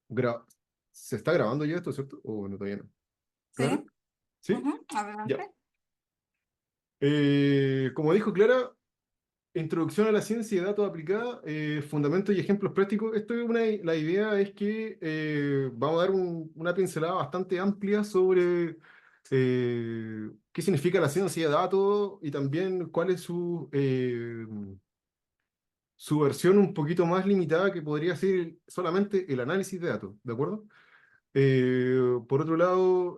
Gra- ¿Se está grabando ya esto, cierto? ¿O no, todavía no? ¿Clara? Sí, ¿Sí? ujú, Ya. adelante. Como dijo Clara, introducción a la ciencia y datos aplicada, fundamentos y ejemplos prácticos. La idea es que vamos a dar una pincelada bastante amplia sobre qué significa la ciencia de datos y también cuál es su versión un poquito más limitada que podría ser solamente el análisis de datos, ¿de acuerdo? Por otro lado,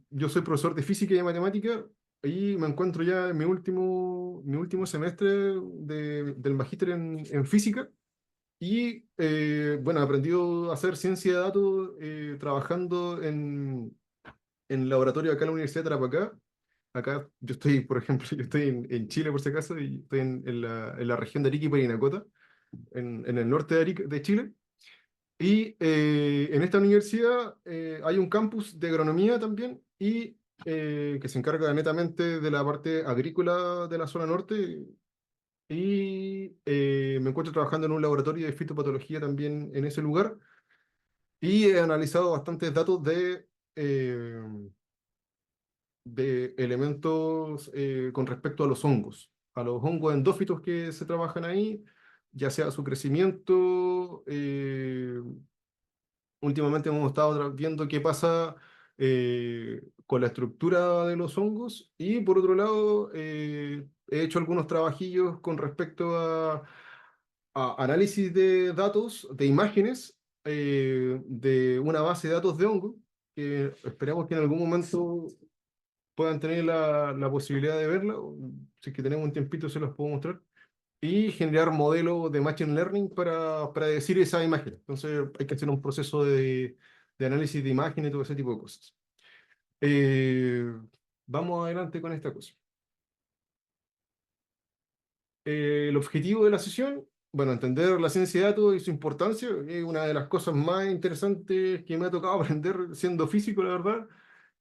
yo soy profesor de física y de matemática y me encuentro ya en mi último semestre del magíster en física y, bueno, he aprendido a hacer ciencia de datos trabajando en laboratorio acá en la Universidad de Tarapacá. Acá yo estoy, por ejemplo, yo estoy en Chile por si acaso y estoy en la región de Arica y Parinacota, en el norte de Chile. Y en esta universidad hay un campus de agronomía también y que se encarga netamente de la parte agrícola de la zona norte. Y me encuentro trabajando en un laboratorio de fitopatología también en ese lugar. Y he analizado bastantes datos de elementos con respecto a los hongos endófitos que se trabajan ahí, ya sea su crecimiento. Últimamente hemos estado viendo qué pasa con la estructura de los hongos y por otro lado he hecho algunos trabajillos con respecto a análisis de datos, de imágenes de una base de datos de hongo que esperamos que en algún momento puedan tener la posibilidad de verla. O si es que tenemos un tiempito se los puedo mostrar y generar modelos de Machine Learning para predecir esa imagen. Entonces hay que hacer un proceso de análisis de imagen y todo ese tipo de cosas. Eh, Vamos adelante con esta cosa. El objetivo de la sesión, bueno, entender la ciencia de datos y su importancia, es una de las cosas más interesantes que me ha tocado aprender siendo físico, la verdad,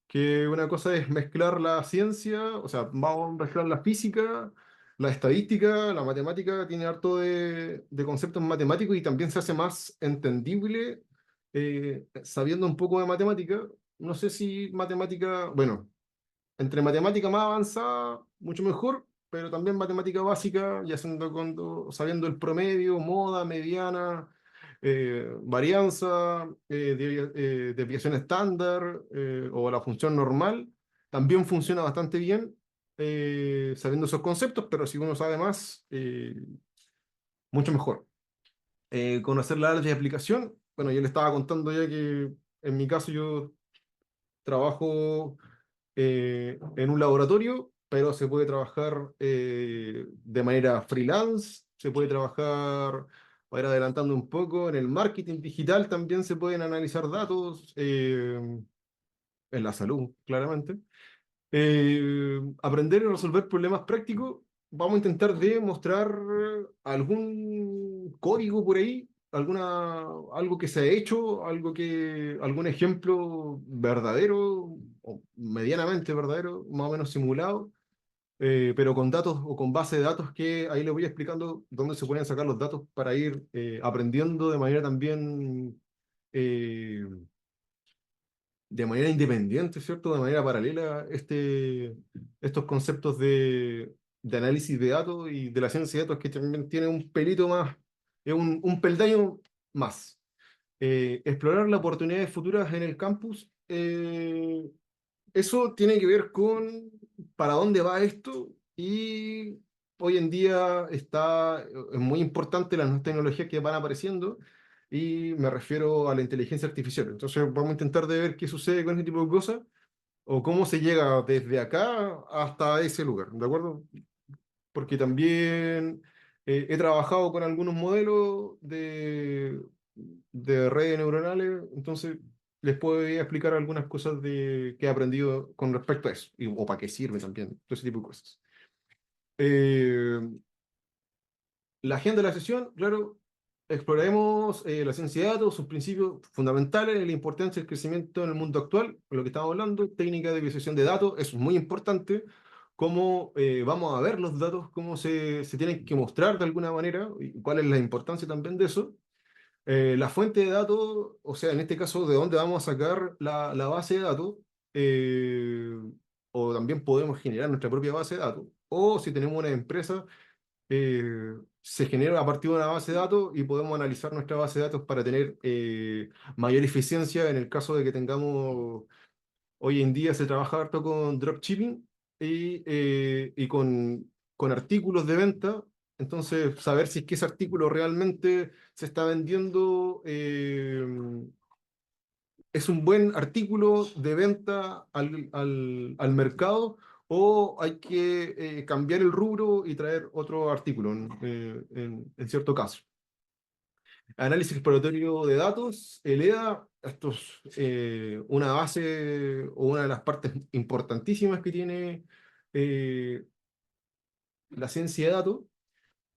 que una cosa es mezclar la ciencia, o sea, vamos a mezclar la física, la estadística, la matemática, tiene harto de conceptos matemáticos y también se hace más entendible sabiendo un poco de matemática. No sé si matemática, bueno, entre matemática más avanzada, mucho mejor, pero también matemática básica, ya sabiendo el promedio, moda, mediana, varianza, desviación estándar o la función normal, también funciona bastante bien sabiendo esos conceptos, pero si uno sabe más, mucho mejor. Conocer la área de aplicación, bueno, yo le estaba contando ya que en mi caso yo trabajo en un laboratorio, pero se puede trabajar de manera freelance, se puede trabajar, para ir adelantando un poco, en el marketing digital también se pueden analizar datos, en la salud, claramente. Aprender y resolver problemas prácticos. Vamos a intentar demostrar algún código por ahí, algo que se ha hecho, algún ejemplo verdadero o medianamente verdadero, más o menos simulado, pero con datos o con base de datos que ahí les voy explicando dónde se pueden sacar los datos para ir aprendiendo eh, de manera independiente, ¿cierto? De manera paralela, estos conceptos de análisis de datos y de la ciencia de datos que también tiene un pelito más, es un peldaño más. Explorar las oportunidades futuras en el campus. Eso tiene que ver con para dónde va esto y hoy en día es muy importante las nuevas tecnologías que van apareciendo y me refiero a la inteligencia artificial. Entonces vamos a intentar de ver qué sucede con ese tipo de cosas o cómo se llega desde acá hasta ese lugar, ¿de acuerdo? Porque también he trabajado con algunos modelos de redes neuronales, entonces les puedo explicar algunas cosas que he aprendido con respecto a eso, o para qué sirve también, todo ese tipo de cosas. Eh, la agenda de la sesión, claro, exploraremos la ciencia de datos, sus principios fundamentales, la importancia del crecimiento en el mundo actual, lo que estamos hablando, técnica de visualización de datos, eso es muy importante, cómo vamos a ver los datos, cómo se tienen que mostrar de alguna manera, y cuál es la importancia también de eso. La fuente de datos, o sea, en este caso, de dónde vamos a sacar la base de datos, eh, o también podemos generar nuestra propia base de datos, o si tenemos una empresa, se genera a partir de una base de datos y podemos analizar nuestra base de datos para tener mayor eficiencia en el caso de que tengamos, hoy en día se trabaja harto con dropshipping y con artículos de venta. Entonces, saber si es que ese artículo realmente se está vendiendo, es un buen artículo de venta al mercado, o hay que cambiar el rubro y traer otro artículo en cierto caso. Análisis exploratorio de datos, el EDA, esto es una base o una de las partes importantísimas que tiene eh, la ciencia de datos.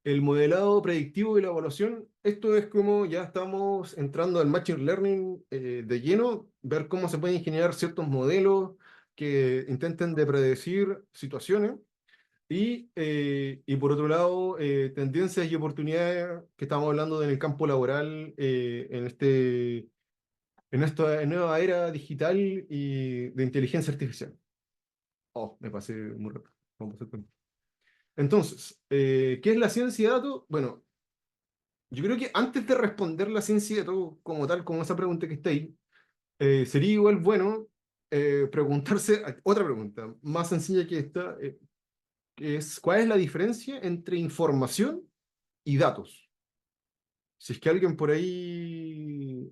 El modelado predictivo y la evaluación, esto es como ya estamos entrando al Machine Learning de lleno, ver cómo se pueden generar ciertos modelos que intenten de predecir situaciones. Y por otro lado, tendencias y oportunidades que estamos hablando en el campo laboral, en esta nueva era digital y de inteligencia artificial. Oh, me pasé muy rápido. Vamos a pasar con- Entonces, ¿qué es la ciencia de datos? Bueno, yo creo que antes de responder la ciencia de datos como tal, como esa pregunta que está ahí, sería igual bueno preguntarse otra pregunta más sencilla que esta, que es, ¿cuál es la diferencia entre información y datos? Si es que alguien por ahí,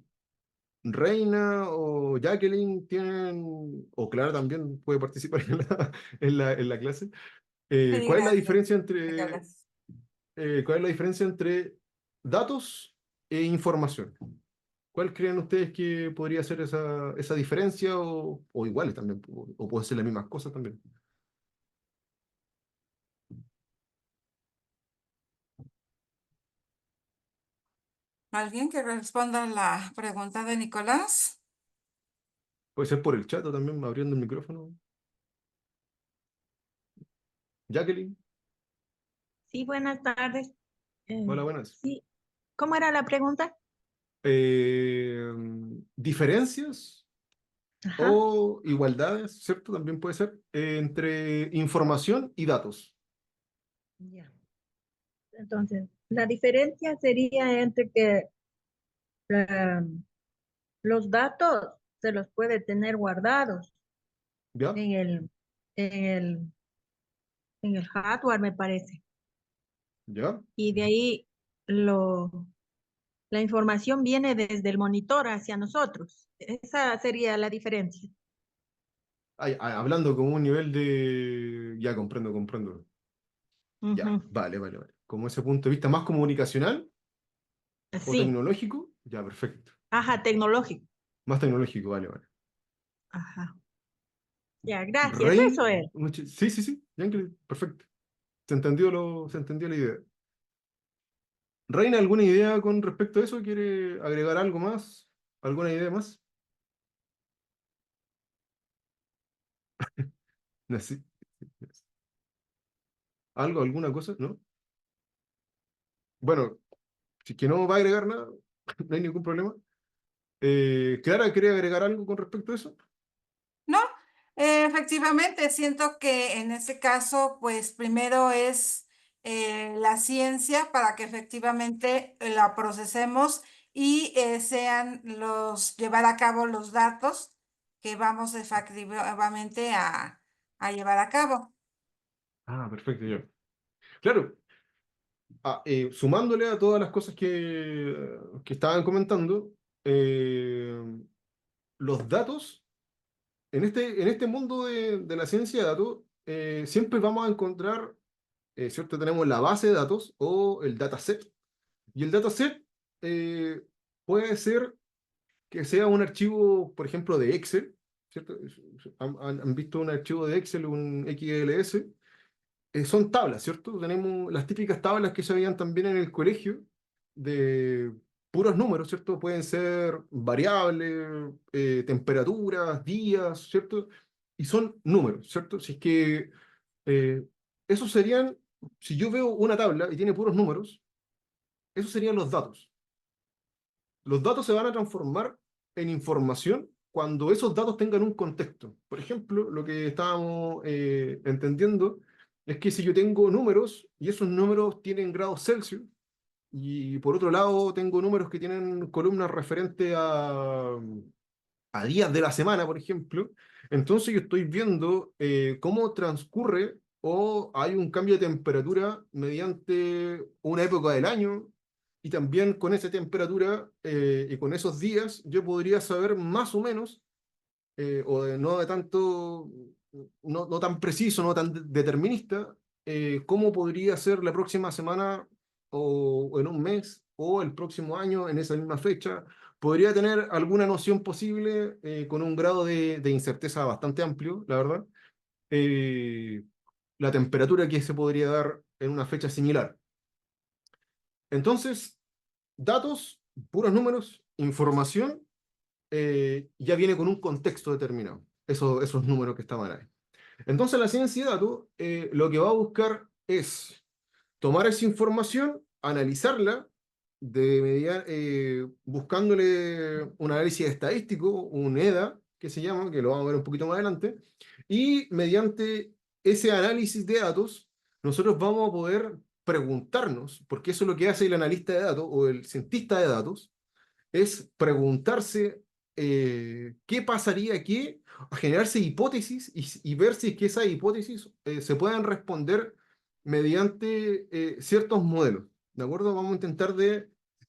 Reina o Jacqueline tienen, o Clara también puede participar en la clase, Sí, ¿cuál es la gracias. diferencia ¿De qué entre, hablas? cuál es la diferencia entre datos e información? ¿Cuál creen ustedes que podría ser esa diferencia o iguales también? O pueden ser las mismas cosas también. ¿Alguien que responda la pregunta de Nicolás? Puede ser por el chat o también abriendo el micrófono. Jacqueline, Sí, buenas tardes. hola, buenas. Sí, ¿cómo era la pregunta? eh, Diferencias Ajá, o igualdades, ¿cierto? También puede ser, entre información y datos. ya. Entonces, la diferencia sería entre que eh, los datos se los puede tener guardados ¿Ya? en en el, en el hardware, me parece. ¿Ya? Y de ahí lo, la información viene desde el monitor hacia nosotros. Esa sería la diferencia. Ay, hablando como un nivel de... Ya, comprendo, comprendo. Ya, Ujú. vale, vale, vale. Como ese punto de vista más comunicacional o Sí, tecnológico, ya, perfecto. ajá, tecnológico. Más tecnológico, vale, vale. Ajá. Ya, gracias. Rey, Eso es. sí, sí, sí, ya, perfecto. Se entendió la idea. Reina, ¿alguna idea con respecto a eso? ¿Quiere agregar algo más? ¿Alguna idea más? No, sí. ¿Algo, alguna cosa? ¿No? Bueno, si es que no va a agregar nada, no hay ningún problema. Clara, ¿quiere agregar algo con respecto a eso? No, efectivamente, siento que en ese caso, pues primero es la ciencia para que efectivamente la procesemos y sean llevar a cabo los datos que vamos efectivamente a llevar a cabo. Ah, perfecto, ya. Claro, sumándole a todas las cosas que estaban comentando, eh, los datos, en este mundo de la ciencia de datos, siempre vamos a encontrar, ¿cierto? Tenemos la base de datos o el dataset. Y el dataset eh, puede ser que sea un archivo, por ejemplo, de Excel, ¿cierto? Han visto un archivo de Excel, un XLS. Son tablas, ¿cierto? Tenemos las típicas tablas que se veían también en el colegio, de puros números, ¿cierto? Pueden ser variables, temperaturas, días, ¿cierto? Y son números, ¿cierto? Si es que eh, esos serían, si yo veo una tabla y tiene puros números, esos serían los datos. los datos se van a transformar en información cuando esos datos tengan un contexto. Por ejemplo, lo que estábamos entendiendo es que si yo tengo números y esos números tienen grados Celsius, y por otro lado tengo números que tienen columnas referentes a días de la semana, por ejemplo, entonces yo estoy viendo cómo transcurre o hay un cambio de temperatura mediante una época del año, y también con esa temperatura y con esos días yo podría saber más o menos, no de tanto, no tan preciso, no tan determinista, cómo podría ser la próxima semana o en un mes o el próximo año en esa misma fecha. Podría tener alguna noción posible con un grado de incerteza bastante amplio, la verdad, eh, la temperatura que se podría dar en una fecha similar. Entonces, datos, puros números, información, ya viene con un contexto determinado, esos números que estaban ahí. Entonces la ciencia de datos lo que va a buscar es tomar esa información, analizarla, buscándole un análisis estadístico, un EDA, que se llama, que lo vamos a ver un poquito más adelante, y mediante ese análisis de datos, nosotros vamos a poder preguntarnos, porque eso es lo que hace el analista de datos o el cientista de datos, es preguntarse qué pasaría aquí, generarse hipótesis y ver si es que esas hipótesis se puedan responder mediante ciertos modelos. ¿De acuerdo? Vamos a intentar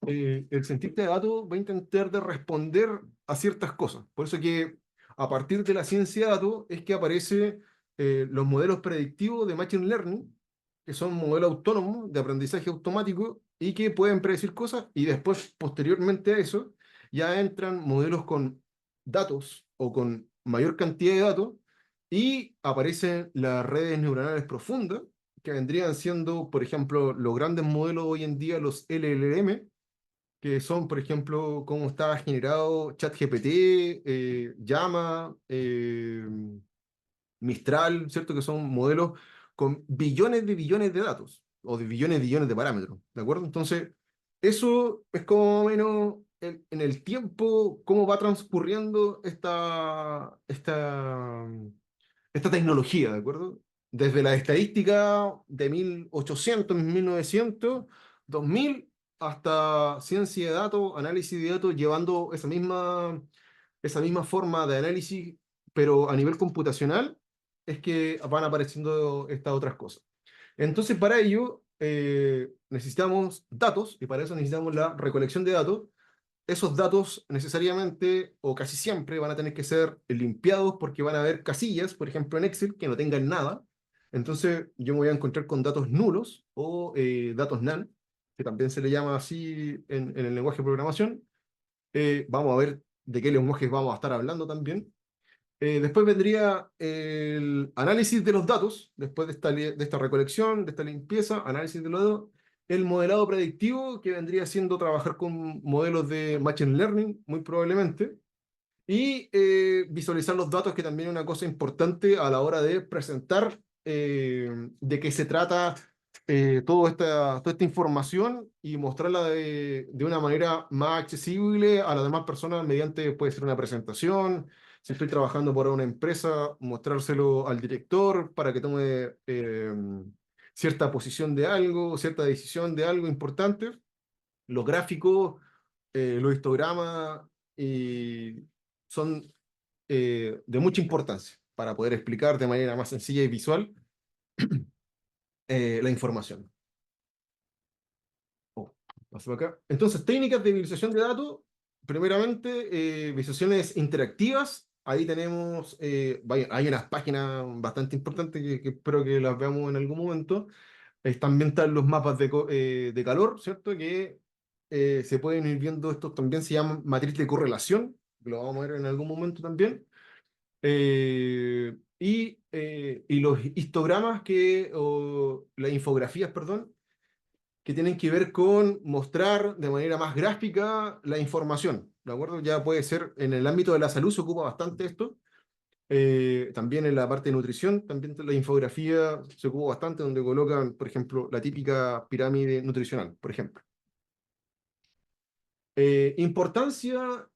el cientista de datos va a intentar de responder a ciertas cosas. Por eso que a partir de la ciencia de datos es que aparece los modelos predictivos de Machine Learning, que son modelos autónomos de aprendizaje automático y que pueden predecir cosas, y después, posteriormente a eso, ya entran modelos con datos o con mayor cantidad de datos, y aparecen las redes neuronales profundas, que vendrían siendo, por ejemplo, los grandes modelos hoy en día, los LLM, que son, por ejemplo, cómo está generado ChatGPT, Llama, Mistral, ¿cierto? Que son modelos con billones de billones de datos, o de billones de billones de parámetros, ¿de acuerdo? Entonces, eso es como menos en el tiempo, cómo va transcurriendo esta tecnología, ¿de acuerdo? Desde la estadística de 1800, 1900, 2000, hasta ciencia de datos, análisis de datos, llevando esa misma forma de análisis, pero a nivel computacional, es que van apareciendo estas otras cosas. Entonces, para ello, necesitamos datos, y para eso necesitamos la recolección de datos. Esos datos necesariamente, o casi siempre, van a tener que ser limpiados porque van a haber casillas, por ejemplo en Excel, que no tengan nada. Entonces, yo me voy a encontrar con datos nulos o datos NaN, que también se le llama así en el lenguaje de programación. Vamos a ver de qué lenguajes vamos a estar hablando también. Después vendría el análisis de los datos, después de esta recolección, de esta limpieza, análisis de los datos, el modelado predictivo, que vendría siendo trabajar con modelos de Machine Learning, muy probablemente, y visualizar los datos, que también es una cosa importante a la hora de presentar de qué se trata toda esta información, y mostrarla de una manera más accesible a las demás personas mediante, puede ser una presentación. Si estoy trabajando para una empresa, mostrárselo al director para que tome cierta posición de algo, cierta decisión de algo importante. Los gráficos, los histogramas, son de mucha importancia para poder explicar de manera más sencilla y visual la información. Paso acá. Entonces, técnicas de visualización de datos. Primeramente, visualizaciones interactivas. Ahí tenemos, hay unas páginas bastante importantes que espero que las veamos en algún momento. También están los mapas de calor, ¿cierto? Que se pueden ir viendo. Estos también se llaman matriz de correlación, que lo vamos a ver en algún momento también. Y los histogramas, o las infografías, perdón, que tienen que ver con mostrar de manera más gráfica la información, ¿de acuerdo? Ya puede ser en el ámbito de la salud, se ocupa bastante esto. También en la parte de nutrición, también la infografía se ocupa bastante, donde colocan, por ejemplo, la típica pirámide nutricional, por ejemplo. Importancia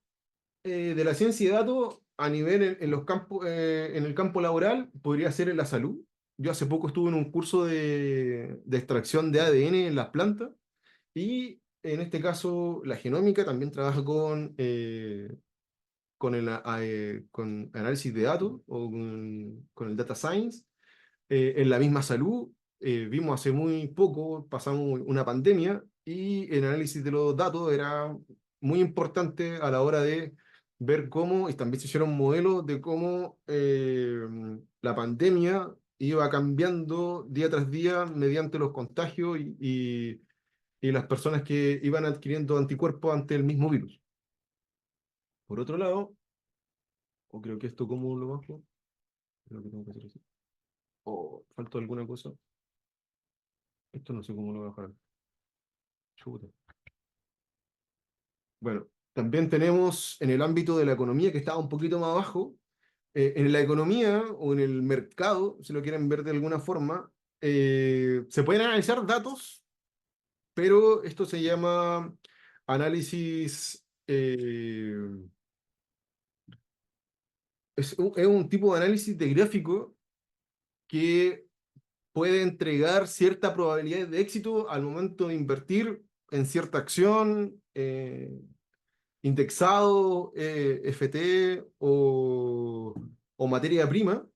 de la ciencia de datos a nivel en los campos, en el campo laboral podría ser en la salud. Yo hace poco estuve en un curso de extracción de ADN en las plantas y en este caso la genómica también trabaja con análisis de datos o con el data science. En la misma salud, vimos hace muy poco, pasamos una pandemia y el análisis de los datos era muy importante a la hora de ver cómo, y también se hicieron modelos de cómo la pandemia iba cambiando día tras día mediante los contagios y las personas que iban adquiriendo anticuerpos ante el mismo virus. Por otro lado, o creo que esto como lo bajo, creo que tengo que hacer así. O faltó alguna cosa. Esto no sé cómo lo voy a bajar. Chuta. Bueno, también tenemos en el ámbito de la economía, que estaba un poquito más abajo, en la economía o en el mercado, si lo quieren ver de alguna forma, se pueden analizar datos, pero esto se llama análisis, es un tipo de análisis de gráfico que puede entregar cierta probabilidad de éxito al momento de invertir en cierta acción, indexado, FT o materia prima,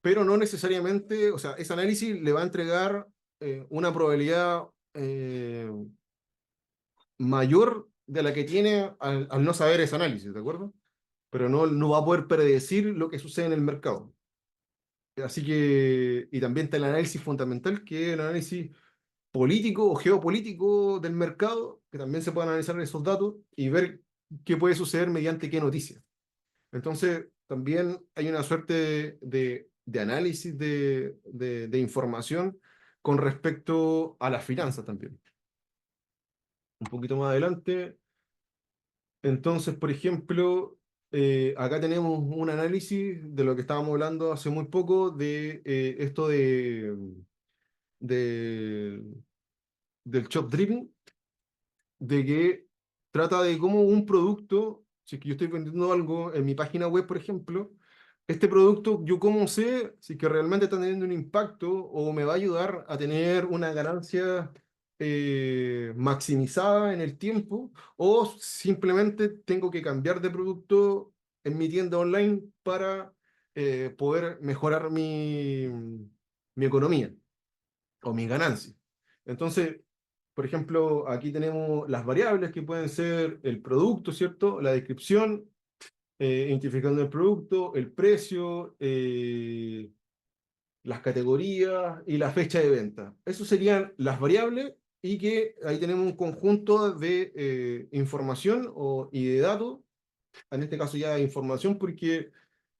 pero no necesariamente, o sea, ese análisis le va a entregar una probabilidad mayor de la que tiene al no saber ese análisis, ¿de acuerdo? Pero no va a poder predecir lo que sucede en el mercado. Así que, y también está el análisis fundamental, que es el análisis político o geopolítico del mercado, que también se pueden analizar esos datos y ver qué puede suceder mediante qué noticias. Entonces, también hay una suerte de análisis de información con respecto a las finanzas también. Un poquito más adelante, entonces, por ejemplo, acá tenemos un análisis de lo que estábamos hablando hace muy poco, de esto de, del shop driven, de que trata de cómo un producto, si es que yo estoy vendiendo algo en mi página web, por ejemplo, este producto, yo cómo sé si es que realmente está teniendo un impacto o me va a ayudar a tener una ganancia maximizada en el tiempo, o simplemente tengo que cambiar de producto en mi tienda online para poder mejorar mi economía o mis ganancias. Entonces, por ejemplo, aquí tenemos las variables que pueden ser el producto, ¿cierto? La descripción, identificando el producto, el precio, las categorías y la fecha de venta. Eso serían las variables y que ahí tenemos un conjunto de información y de datos, en este caso ya de información porque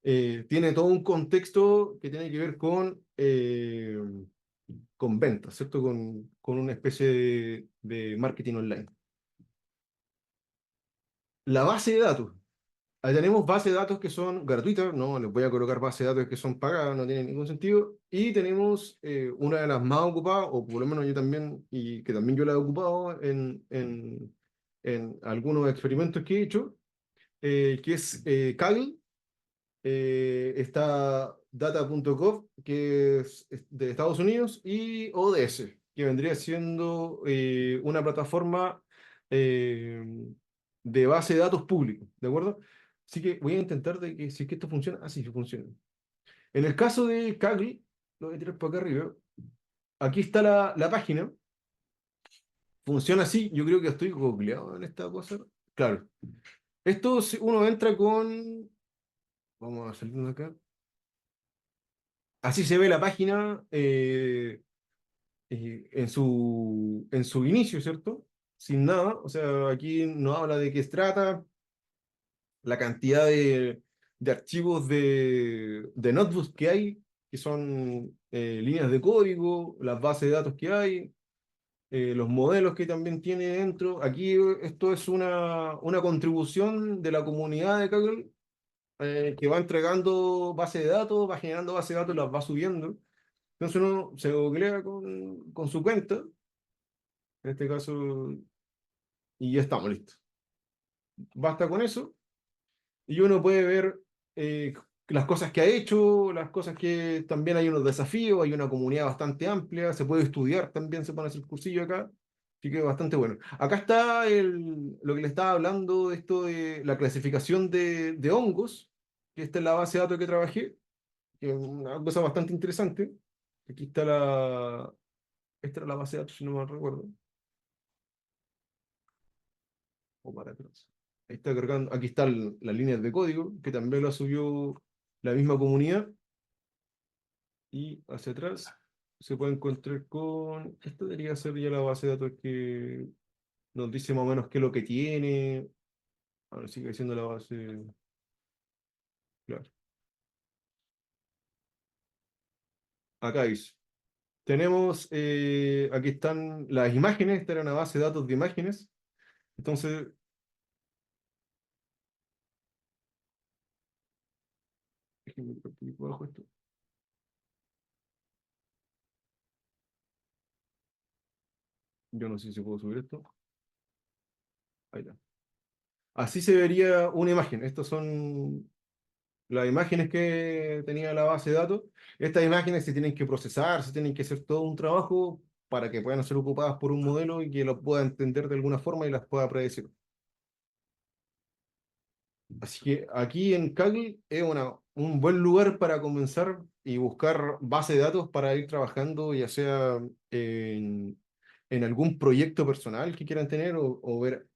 tiene todo un contexto que tiene que ver con ventas, ¿cierto? Con una especie de marketing online. La base de datos. Ahí tenemos bases de datos que son gratuitas, no les voy a colocar bases de datos que son pagadas, no tiene ningún sentido. Y tenemos una de las más ocupadas, o por lo menos yo también, y que también yo la he ocupado en algunos experimentos que he hecho, que es Kaggle. Está data.gov, que es de Estados Unidos, y ODS, que vendría siendo una plataforma eh, de base de datos público, ¿de acuerdo? Así que voy a intentar de que si es que esto funciona, así funciona. En el caso de Kaggle, lo voy a tirar por acá arriba, aquí está la página, funciona así, yo creo que estoy googleado en esta cosa. Claro, esto uno entra con, vamos a salir de acá. Así se ve la página en su inicio, ¿cierto? Sin nada, o sea, aquí no habla de qué se trata, la cantidad de archivos de notebooks que hay, que son líneas de código, las bases de datos que hay, los modelos que también tiene dentro. Aquí esto es una contribución de la comunidad de Kaggle que va entregando base de datos, va generando base de datos, las va subiendo. Entonces uno se googlea con su cuenta, en este caso, y ya estamos listos. Basta con eso y uno puede ver las cosas que ha hecho, las cosas que también hay unos desafíos, hay una comunidad bastante amplia, se puede estudiar también, se puede hacer cursillo acá, así que bastante bueno. Acá está lo que le estaba hablando, de esto de la clasificación de hongos, que esta es la base de datos que trabajé, que es una cosa bastante interesante. Aquí está esta era la base de datos, si no mal recuerdo. O para atrás. Ahí está cargando, aquí están las líneas de código, que también lo subió la misma comunidad. Y hacia atrás se puede encontrar con, esto debería ser ya la base de datos que nos dice más o menos qué es lo que tiene. Ahora sigue siendo la base, claro. Acá dice. Tenemos, aquí están las imágenes, esta era una base de datos de imágenes. Entonces, déjenme ver aquí abajo esto. Yo no sé si puedo subir esto. Ahí está. Así se vería una imagen. Estas son las imágenes que tenía la base de datos. Estas imágenes se tienen que procesar, se tienen que hacer todo un trabajo para que puedan ser ocupadas por un modelo y que lo pueda entender de alguna forma y las pueda predecir. Así que aquí en Kaggle es un buen lugar para comenzar y buscar base de datos para ir trabajando, ya sea en algún proyecto personal que quieran tener o ver,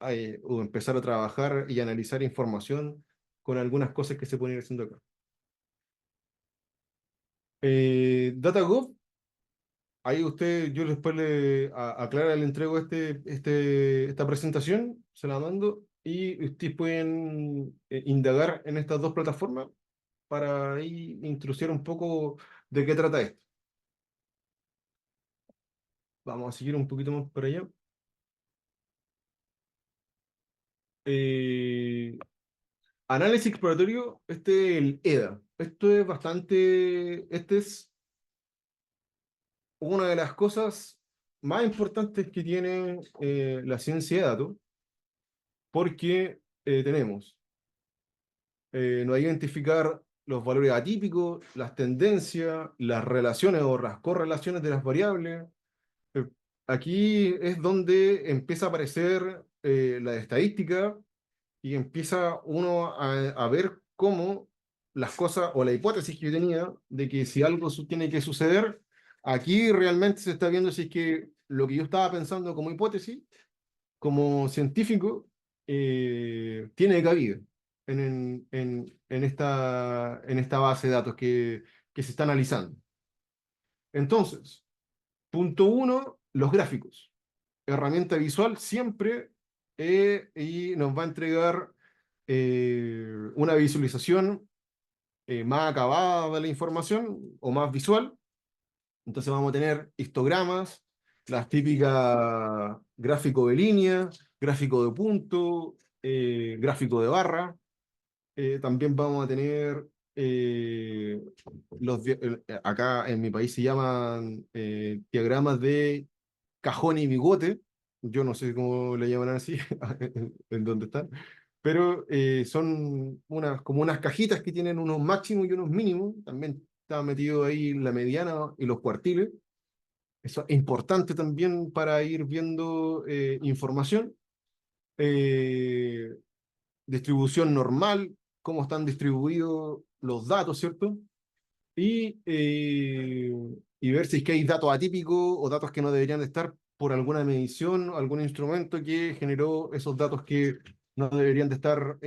o empezar a trabajar y analizar información con algunas cosas que se pueden ir haciendo acá. DataGov, ahí usted, yo después a Clara le entrego esta presentación, se la mando, y ustedes pueden indagar en estas dos plataformas para ahí introducir un poco de qué trata esto. Vamos a seguir un poquito más para allá. Eh, Análisis exploratorio, este es el EDA. Esto es este es una de las cosas más importantes que tiene la ciencia de datos, porque tenemos, nos va a identificar los valores atípicos, las tendencias, las relaciones o las correlaciones de las variables. Eh, Aquí es donde empieza a aparecer la estadística y empieza uno a ver cómo las cosas, o la hipótesis que yo tenía, de que si algo tiene que suceder, aquí realmente se está viendo si es que lo que yo estaba pensando como hipótesis, como científico, tiene cabida en esta base de datos que se está analizando. Entonces, punto uno, los gráficos. Herramienta visual siempre, y nos va a entregar una visualización más acabada de la información o más visual. Entonces vamos a tener histogramas, las típicas gráfico de línea, gráfico de punto, gráfico de barra. También vamos a tener acá en mi país se llaman diagramas de cajón y bigote. Yo no sé cómo le llaman así, en dónde están, pero son como unas cajitas que tienen unos máximos y unos mínimos. También está metido ahí la mediana y los cuartiles. Eso es importante también para ir viendo información. Eh, Distribución normal, cómo están distribuidos los datos, ¿cierto? Y, y ver si es que hay datos atípicos o datos que no deberían de estar por alguna medición, algún instrumento que generó esos datos que no deberían de estar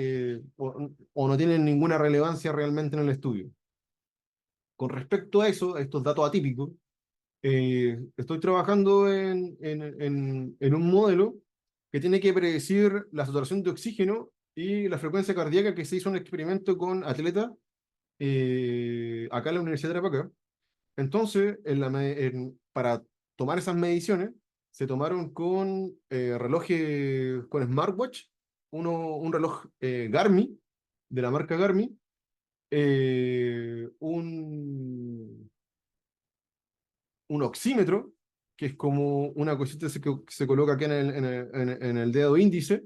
o no tienen ninguna relevancia realmente en el estudio. Con respecto a eso, a estos datos atípicos, estoy trabajando en un modelo que tiene que predecir la saturación de oxígeno y la frecuencia cardíaca, que se hizo un experimento con atletas acá en la Universidad de Tarapacá. Entonces, para tomar esas mediciones, se tomaron con relojes, con smartwatch, un reloj Garmin, de la marca Garmin, un oxímetro, que es como una cosita que se coloca acá en el dedo índice,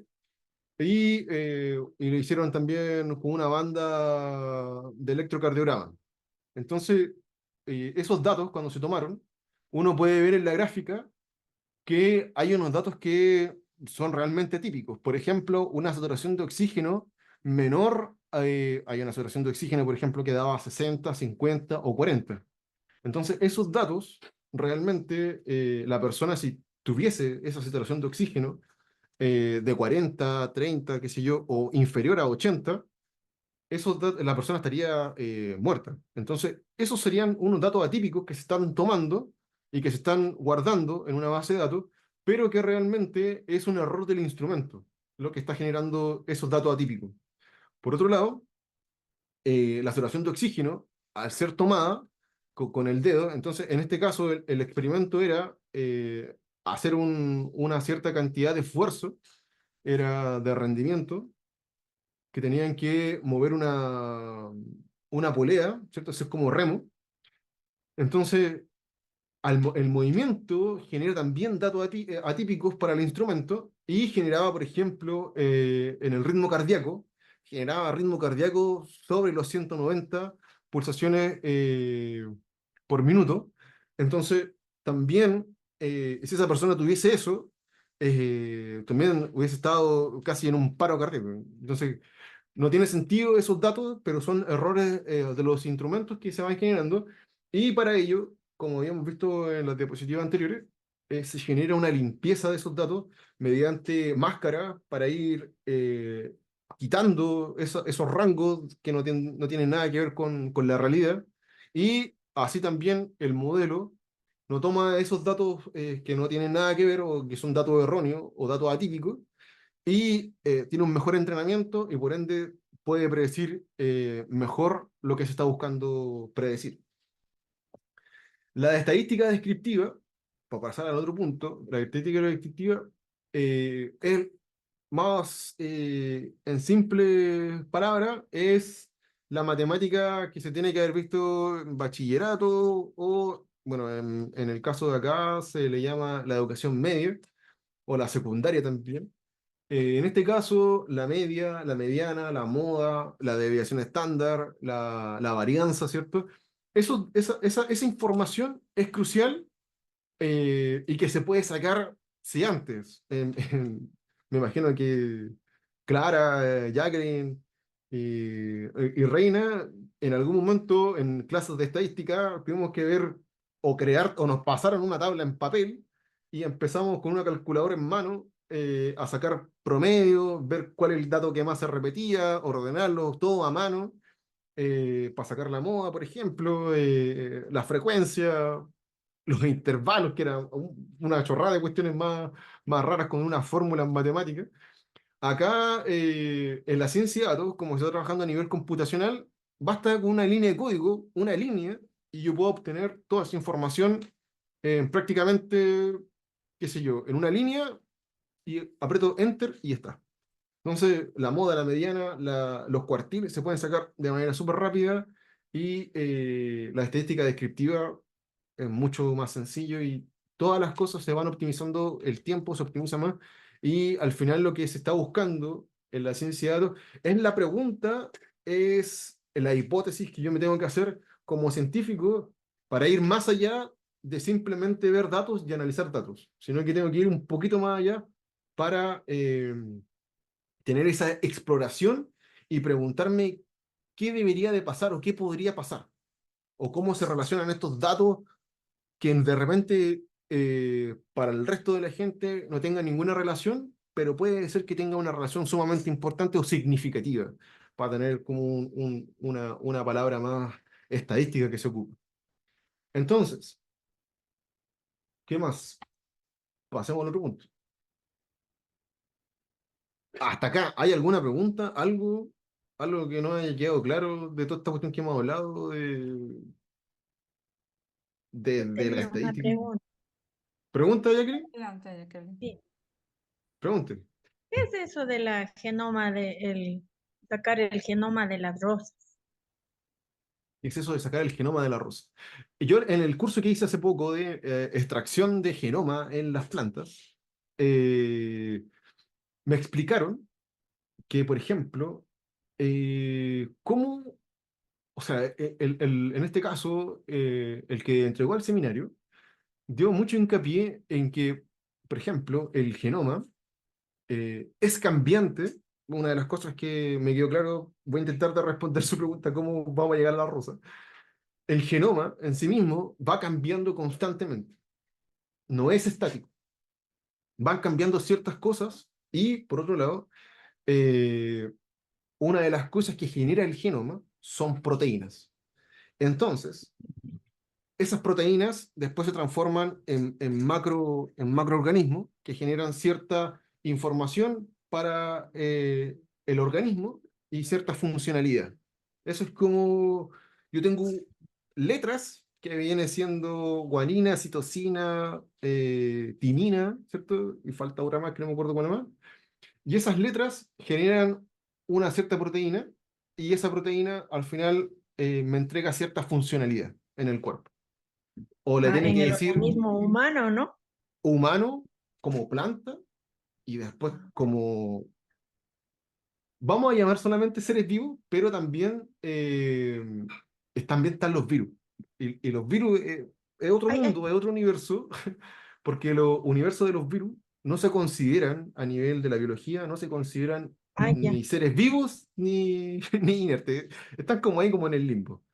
y lo hicieron también con una banda de electrocardiograma. Entonces, esos datos, cuando se tomaron, uno puede ver en la gráfica que hay unos datos que son realmente típicos. Por ejemplo, una saturación de oxígeno menor, hay una saturación de oxígeno, por ejemplo, que daba 60, 50 o 40. Entonces, esos datos, realmente, la persona si tuviese esa saturación de oxígeno de 40, 30, qué sé yo, o inferior a 80, la persona estaría muerta. Entonces, esos serían unos datos atípicos que se están tomando y que se están guardando en una base de datos, pero que realmente es un error del instrumento lo que está generando esos datos atípicos. Por otro lado, la saturación de oxígeno, al ser tomada con el dedo, entonces en este caso el experimento era hacer una cierta cantidad de esfuerzo, era de rendimiento, que tenían que mover una polea, ¿cierto? Eso es como remo. Entonces, el movimiento genera también datos atípicos para el instrumento y generaba, por ejemplo, en el ritmo cardíaco, generaba ritmo cardíaco sobre los 190 pulsaciones por minuto. Entonces, también, si esa persona tuviese eso, también hubiese estado casi en un paro cardíaco. Entonces, no tiene sentido esos datos, pero son errores de los instrumentos que se van generando. Y para ello, como habíamos visto en las diapositivas anteriores, se genera una limpieza de esos datos mediante máscaras para ir quitando esos rangos que no tienen nada que ver con la realidad. Y así también el modelo no toma esos datos que no tienen nada que ver o que son datos erróneos o datos atípicos y tiene un mejor entrenamiento y por ende puede predecir mejor lo que se está buscando predecir. La estadística descriptiva, para pasar al otro punto, la estadística descriptiva es más, en simples palabras, es la matemática que se tiene que haber visto en bachillerato o, bueno, en el caso de acá se le llama la educación media o la secundaria también. En este caso, la media, la mediana, la moda, la deviación estándar, la varianza, ¿cierto? Esa información es crucial y que se puede sacar si antes. Me imagino que Clara, Jacqueline y Reina, en algún momento en clases de estadística tuvimos que ver o crear o nos pasaron una tabla en papel y empezamos con una calculadora en mano a sacar promedio, ver cuál es el dato que más se repetía, ordenarlo todo a mano para sacar la moda, por ejemplo, la frecuencia, los intervalos, que era una chorrada de cuestiones más raras con unas fórmulas matemáticas. Acá, en la ciencia de datos, como se está trabajando a nivel computacional, basta con una línea de código, una línea, y yo puedo obtener toda esa información en prácticamente, qué sé yo, en una línea, y aprieto Enter y ya está. Entonces, la moda, la mediana, los cuartiles se pueden sacar de manera súper rápida y la estadística descriptiva es mucho más sencillo y todas las cosas se van optimizando, el tiempo se optimiza más y al final lo que se está buscando en la ciencia de datos es la pregunta, es la hipótesis que yo me tengo que hacer como científico para ir más allá de simplemente ver datos y analizar datos, sino que tengo que ir un poquito más allá para tener esa exploración y preguntarme qué debería de pasar o qué podría pasar o cómo se relacionan estos datos que de repente para el resto de la gente no tenga ninguna relación, pero puede ser que tenga una relación sumamente importante o significativa, para tener como una palabra más estadística que se ocupe. Entonces, ¿qué más? Pasemos al otro punto. Hasta acá, ¿hay alguna pregunta? ¿Algo que no haya quedado claro de toda esta cuestión que hemos hablado Yo de la tenía una estadística? pregunta. ¿Pregunta, Jacqueline? Adelante, Jacqueline. Sí. Pregunte. ¿Qué es eso de la genoma sacar el genoma de las rosas? Exceso de sacar el genoma del arroz. Y yo en el curso que hice hace poco de extracción de genoma en las plantas, me explicaron que, por ejemplo, cómo, o sea, en este caso, el que entregó al seminario dio mucho hincapié en que, por ejemplo, el genoma es cambiante. Una de las cosas que me quedó claro, voy a intentar de responder su pregunta, ¿cómo vamos a llegar a la rosa? El genoma en sí mismo va cambiando constantemente, no es estático, van cambiando ciertas cosas y, por otro lado, eh, una de las cosas que genera el genoma son proteínas. Entonces, esas proteínas después se transforman en macroorganismos que generan cierta información para el organismo y cierta funcionalidad. Eso es como, yo tengo letras que viene siendo guanina, citosina, timina, ¿cierto? Y falta otra más que no me acuerdo cuál más. Y esas letras generan una cierta proteína y esa proteína al final me entrega cierta funcionalidad en el cuerpo. O le tiene En que el decir organismo humano, ¿no? humano como planta y después como, vamos a llamar solamente seres vivos, pero también, también están los virus. Y los virus es otro Ay, ay, mundo, es otro universo, porque los universos de los virus no se consideran a nivel de la biología, no se consideran ay, ya. ni seres vivos ni inertes. Están como ahí, como en el limbo.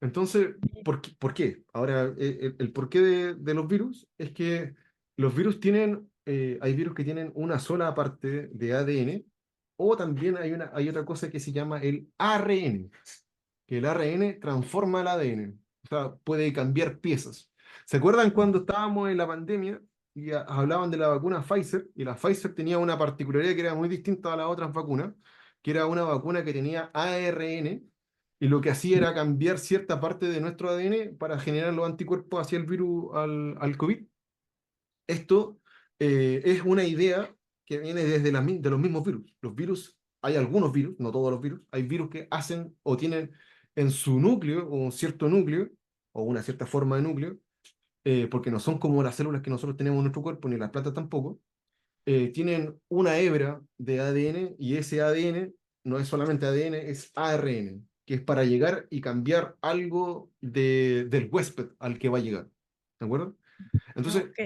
Entonces, ¿por qué? Ahora, el porqué de los virus es que los virus tienen, hay virus que tienen una sola parte de ADN, o también hay otra cosa que se llama el ARN, que el ARN transforma el ADN, o sea, puede cambiar piezas. ¿Se acuerdan cuando estábamos en la pandemia y hablaban de la vacuna Pfizer? Y la Pfizer tenía una particularidad que era muy distinta a las otras vacunas, que era una vacuna que tenía ARN y lo que hacía era cambiar cierta parte de nuestro ADN para generar los anticuerpos hacia el virus, al COVID. Esto es una idea que viene desde de los mismos virus. Los virus, hay algunos virus, no todos los virus, hay virus que hacen o tienen en su núcleo, o un cierto núcleo, o una cierta forma de núcleo, porque no son como las células que nosotros tenemos en nuestro cuerpo, ni las plantas tampoco, tienen una hebra de ADN y ese ADN no es solamente ADN, es ARN, que es para llegar y cambiar algo del huésped al que va a llegar. ¿De acuerdo? Entonces, Ok.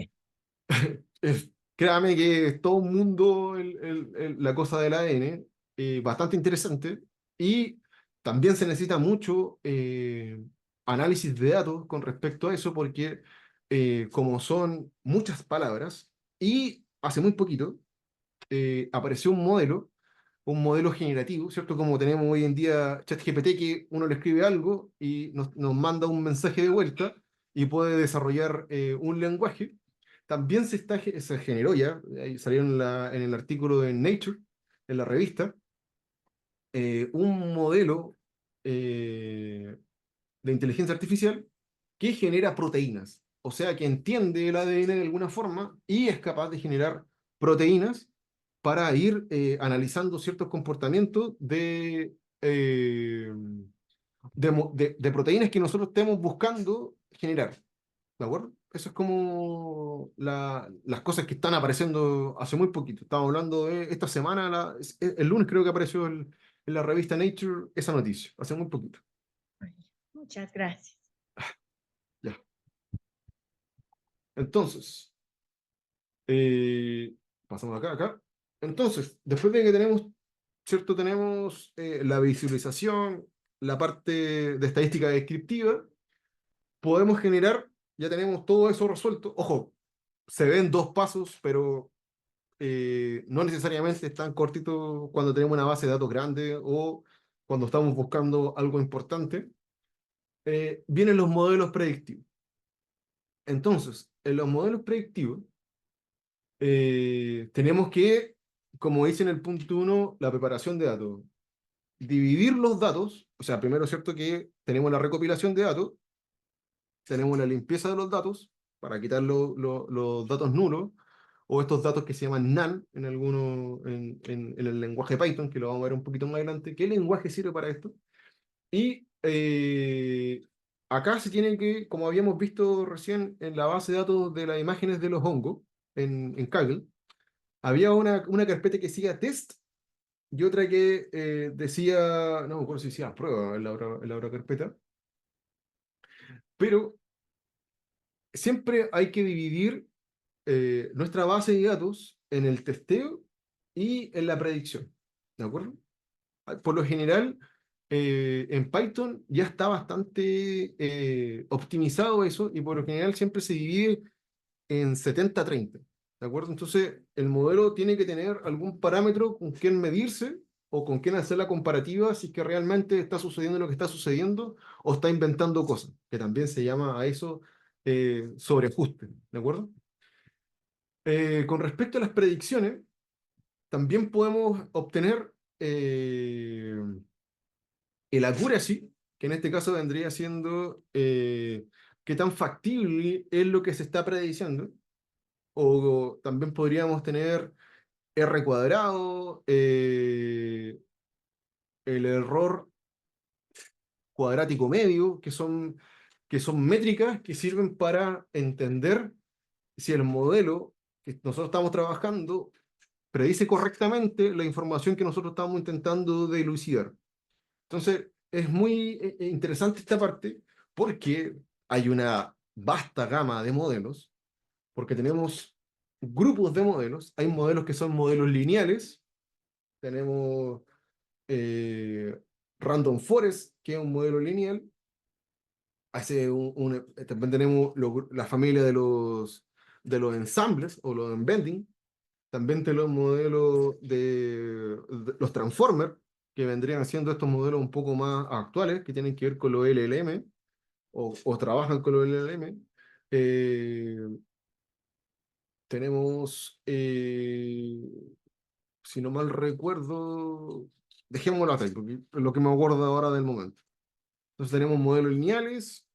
créame que es todo un mundo la cosa del ADN, bastante interesante, y también se necesita mucho análisis de datos con respecto a eso, porque como son muchas palabras, y hace muy poquito apareció un modelo generativo, ¿cierto? Como tenemos hoy en día ChatGPT, que uno le escribe algo y nos manda un mensaje de vuelta y puede desarrollar un lenguaje. También se generó ya, ahí salió en el artículo de Nature, en la revista, un modelo de inteligencia artificial que genera proteínas, o sea, que entiende el ADN de alguna forma y es capaz de generar proteínas para ir analizando ciertos comportamientos de proteínas que nosotros estemos buscando generar. ¿De acuerdo? Eso es como las cosas que están apareciendo hace muy poquito. Estamos hablando de esta semana, el lunes creo que apareció en la revista Nature esa noticia, hace muy poquito. Muchas gracias. Ya. Entonces, pasamos acá. Entonces, después de que tenemos, ¿cierto? Tenemos la visualización, la parte de estadística descriptiva, podemos generar, ya tenemos todo eso resuelto. Ojo, se ven dos pasos, pero no necesariamente es tan cortito cuando tenemos una base de datos grande o cuando estamos buscando algo importante. Vienen los modelos predictivos. Entonces, en los modelos predictivos, tenemos que, como dice en el punto uno, la preparación de datos, dividir los datos, o sea, primero es cierto que tenemos la recopilación de datos, tenemos la limpieza de los datos para quitar los datos nulos, o estos datos que se llaman NaN en el lenguaje Python, que lo vamos a ver un poquito más adelante. ¿Qué lenguaje sirve para esto? Y acá se tiene que, como habíamos visto recién en la base de datos de las imágenes de los hongos, en Kaggle, había una carpeta que se llama test y otra que decía, no me acuerdo si decía prueba en la otra carpeta, pero siempre hay que dividir nuestra base de datos en el testeo y en la predicción, ¿de acuerdo? Por lo general, en Python ya está bastante optimizado eso y por lo general siempre se divide en 70-30, ¿de acuerdo? Entonces, el modelo tiene que tener algún parámetro con quien medirse o con quien hacer la comparativa si es que realmente está sucediendo lo que está sucediendo o está inventando cosas, que también se llama a eso sobreajuste, ¿de acuerdo? Con respecto a las predicciones, también podemos obtener el accuracy, que en este caso vendría siendo qué tan factible es lo que se está prediciendo, o también podríamos tener R cuadrado, el error cuadrático medio, que son métricas que sirven para entender si el modelo que nosotros estamos trabajando predice correctamente la información que nosotros estamos intentando dilucidar. Entonces, es muy interesante esta parte porque hay una vasta gama de modelos, porque tenemos grupos de modelos. Hay modelos que son modelos lineales, tenemos eh, Random Forest, que es un modelo lineal. También tenemos la familia de los ensambles o los embedding. También tenemos modelos de los Transformers, que vendrían siendo estos modelos un poco más actuales, que tienen que ver con los LLM, o trabajan con los LLM. Eh, tenemos, si no mal recuerdo, dejémoslo hasta ahí, porque es lo que me acuerdo ahora del momento. Entonces tenemos modelos lineales,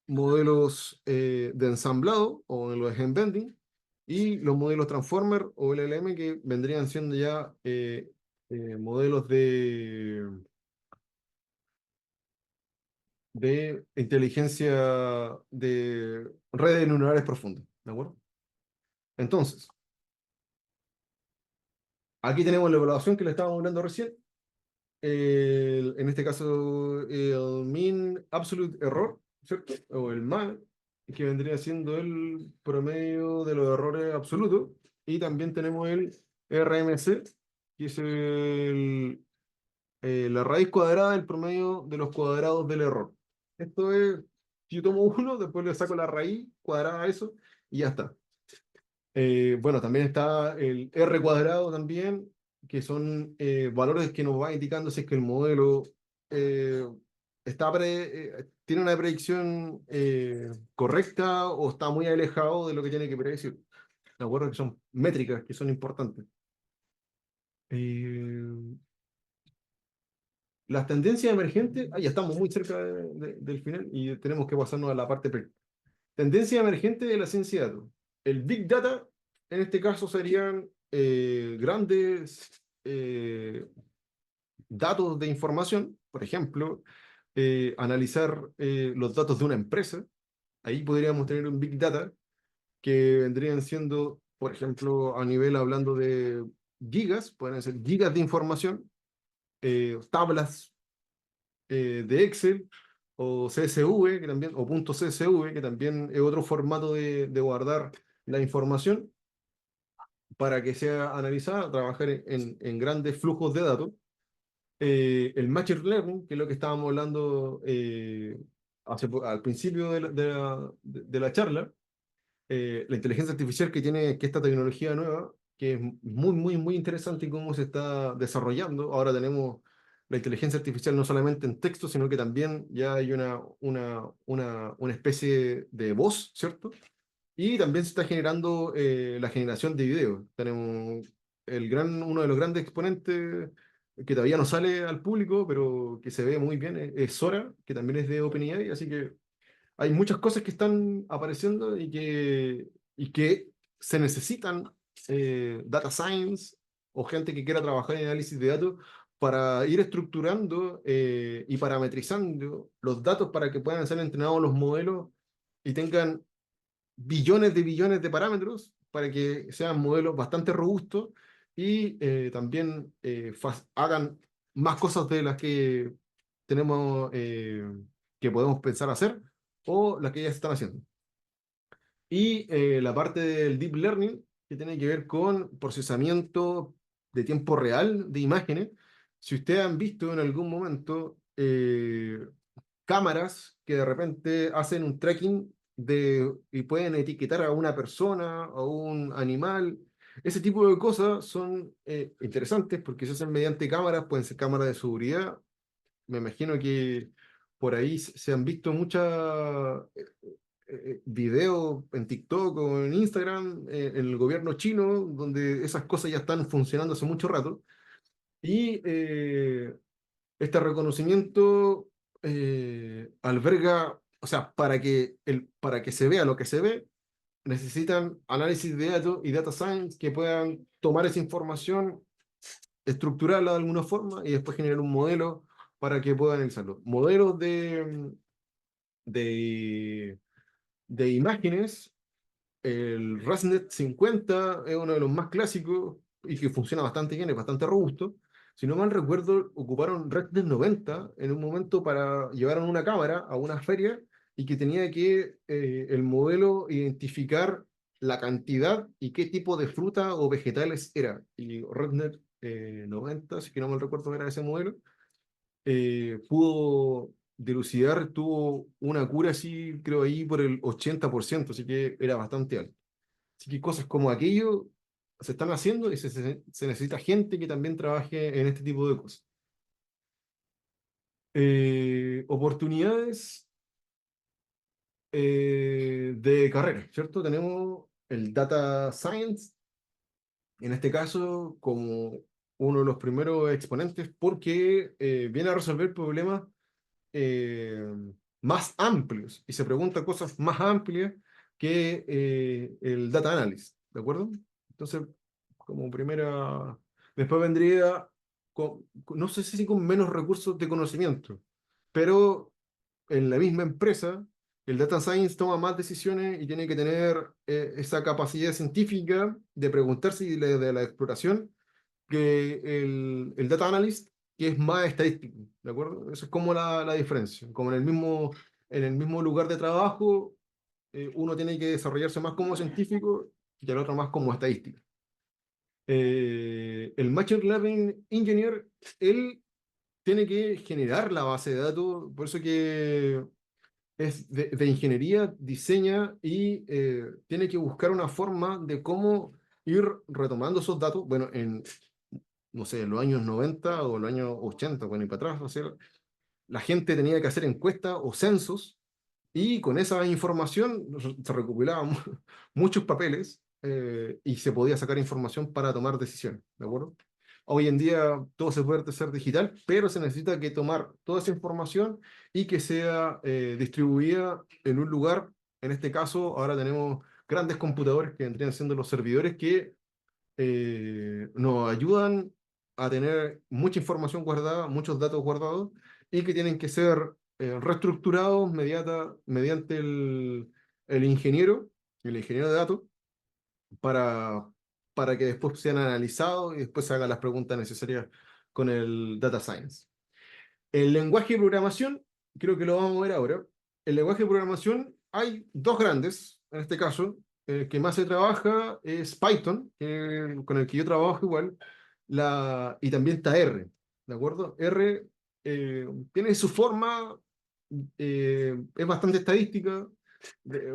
modelos de ensamblado o en los embedding y los modelos Transformer o LLM que vendrían siendo ya modelos de inteligencia de redes neuronales profundas, ¿de acuerdo? Entonces, aquí tenemos la evaluación que le estábamos hablando recién. En este caso, el mean absolute error, ¿cierto? O el MAE, que vendría siendo el promedio de los errores absolutos. Y también tenemos el RMC, que es la raíz cuadrada del promedio de los cuadrados del error. Esto es, si yo tomo uno, después le saco la raíz cuadrada a eso y ya está. Bueno, también está el R cuadrado también, que son valores que nos va indicando si es que el modelo eh, tiene una predicción correcta o está muy alejado de lo que tiene que predecir. ¿De acuerdo? Que son métricas que son importantes. Las tendencias emergentes, ya estamos muy cerca del final y tenemos que pasarnos a la parte tendencia emergente de la ciencia de datos. El Big Data, en este caso, serían grandes datos de información, por ejemplo, analizar los datos de una empresa. Ahí podríamos tener un Big Data que vendrían siendo, por ejemplo, a nivel hablando de gigas, pueden ser gigas de información, tablas de Excel o CSV, que también, o punto .csv, que también es otro formato de guardar la información para que sea analizada, trabajar en grandes flujos de datos. El Machine Learning, que es lo que estábamos hablando al principio de la charla, la inteligencia artificial que esta tecnología nueva, que es muy, muy, muy interesante en cómo se está desarrollando. Ahora tenemos la inteligencia artificial no solamente en texto, sino que también ya hay una especie de voz, ¿cierto? Y también se está generando la generación de videos. Tenemos uno de los grandes exponentes que todavía no sale al público, pero que se ve muy bien, es Sora, que también es de OpenAI, así que hay muchas cosas que están apareciendo y que se necesitan data science o gente que quiera trabajar en análisis de datos para ir estructurando y parametrizando los datos para que puedan ser entrenados los modelos y tengan billones de parámetros para que sean modelos bastante robustos y también hagan más cosas de las que tenemos, que podemos pensar hacer, o las que ya se están haciendo. Y la parte del deep learning, que tiene que ver con procesamiento de tiempo real de imágenes. Si ustedes han visto en algún momento cámaras que de repente hacen un tracking y pueden etiquetar a una persona, a un animal, ese tipo de cosas son interesantes porque se hacen mediante cámaras, pueden ser cámaras de seguridad. Me imagino que por ahí se han visto muchas videos en TikTok o en Instagram, en el gobierno chino, donde esas cosas ya están funcionando hace mucho rato. Y este reconocimiento alberga, o sea, para que se vea lo que se ve, necesitan análisis de datos y data science que puedan tomar esa información, estructurarla de alguna forma y después generar un modelo para que puedan analizarlo. Modelos de, de imágenes. El ResNet 50 es uno de los más clásicos y que funciona bastante bien, es bastante robusto. Si no mal recuerdo, ocuparon ResNet 90 en un momento para llevar una cámara a una feria y que tenía que el modelo identificar la cantidad y qué tipo de fruta o vegetales era. Y ResNet 90, si que no mal recuerdo era ese modelo, pudo dilucidar, tuvo una cura así, creo ahí por el 80%, así que era bastante alto. Así que cosas como aquello se están haciendo y se necesita gente que también trabaje en este tipo de cosas. Oportunidades de carrera, ¿cierto? Tenemos el Data Science, en este caso, como uno de los primeros exponentes, porque viene a resolver problemas eh, más amplios y se pregunta cosas más amplias que el data analysis, ¿de acuerdo? Entonces, como primera, después vendría, no sé si con menos recursos de conocimiento, pero en la misma empresa, el data science toma más decisiones y tiene que tener esa capacidad científica de preguntarse y de la exploración que el data analyst, que es más estadístico, ¿de acuerdo? Eso es como la diferencia. Como en el mismo lugar de trabajo, uno tiene que desarrollarse más como científico y el otro más como estadístico. El Machine Learning Engineer, él tiene que generar la base de datos, por eso que es de ingeniería, diseña y tiene que buscar una forma de cómo ir retomando esos datos. Bueno, no sé, en los años 90 o los años 80, bueno, y para atrás, o sea, la gente tenía que hacer encuestas o censos y con esa información se recopilaban muchos papeles y se podía sacar información para tomar decisiones, ¿de acuerdo? Hoy en día todo se puede hacer digital, pero se necesita que tomar toda esa información y que sea distribuida en un lugar. En este caso, ahora tenemos grandes computadores que vendrían siendo los servidores que nos ayudan a tener mucha información guardada, muchos datos guardados, y que tienen que ser reestructurados mediante el ingeniero de datos, para, para que después sean analizados y después se hagan las preguntas necesarias con el data science. El lenguaje de programación, creo que lo vamos a ver ahora. El lenguaje de programación, hay dos grandes, en este caso. El que más se trabaja es Python, con el que yo trabajo igual, y también está R, ¿de acuerdo? R tiene su forma, es bastante estadística,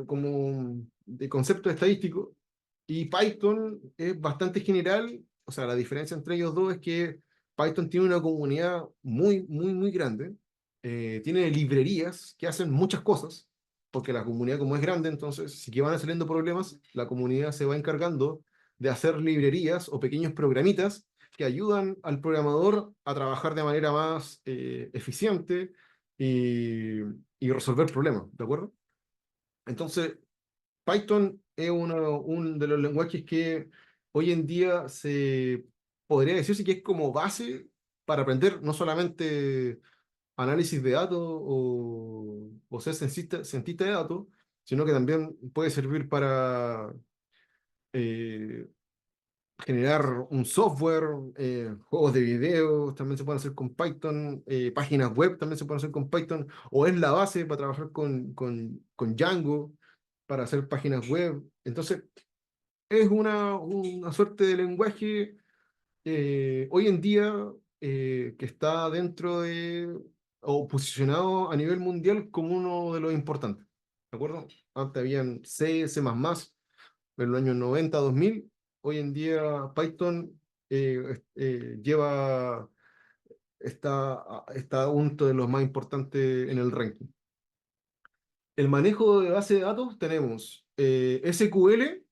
como de concepto estadístico, y Python es bastante general. O sea, la diferencia entre ellos dos es que Python tiene una comunidad muy, muy, muy grande. Tiene librerías que hacen muchas cosas, porque la comunidad como es grande, entonces si que van saliendo problemas, la comunidad se va encargando de hacer librerías o pequeños programitas que ayudan al programador a trabajar de manera más eficiente y, y resolver problemas, ¿de acuerdo? Entonces, Python es uno de los lenguajes que hoy en día se podría decirse que es como base para aprender no solamente análisis de datos o ser cientista de datos, sino que también puede servir para generar un software, juegos de video también se pueden hacer con Python, páginas web también se pueden hacer con Python, o es la base para trabajar con Django para hacer páginas web. Entonces, es una suerte de lenguaje hoy en día que está dentro de, o posicionado a nivel mundial como uno de los importantes. ¿De acuerdo? Antes habían C, C++, en los años 90, 2000. Hoy en día Python lleva, está uno de los más importantes en el ranking. El manejo de base de datos tenemos SQL,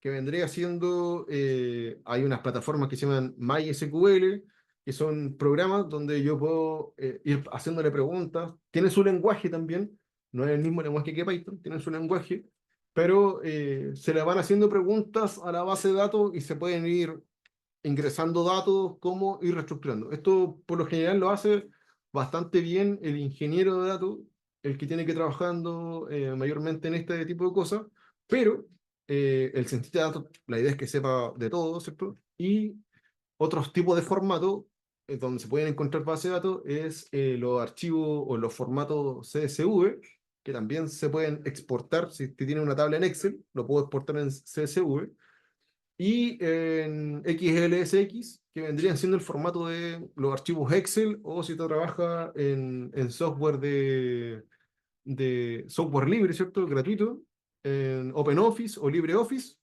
que vendría siendo, hay unas plataformas que se llaman MySQL, que son programas donde yo puedo ir haciéndole preguntas. Tiene su lenguaje también, no es el mismo lenguaje que Python, tiene su lenguaje, pero se le van haciendo preguntas a la base de datos y se pueden ir ingresando datos, cómo ir reestructurando. Esto por lo general lo hace bastante bien el ingeniero de datos, el que tiene que trabajando mayormente en este tipo de cosas, pero el cientista de datos, la idea es que sepa de todo, ¿cierto? Y otros tipos de formato donde se pueden encontrar bases de datos es los archivos o los formatos CSV, que también se pueden exportar. Si usted tiene una tabla en Excel, lo puedo exportar en CSV y en XLSX, que vendrían siendo el formato de los archivos Excel, o si tú trabajas en software de software libre, ¿cierto? Gratuito, en OpenOffice o LibreOffice,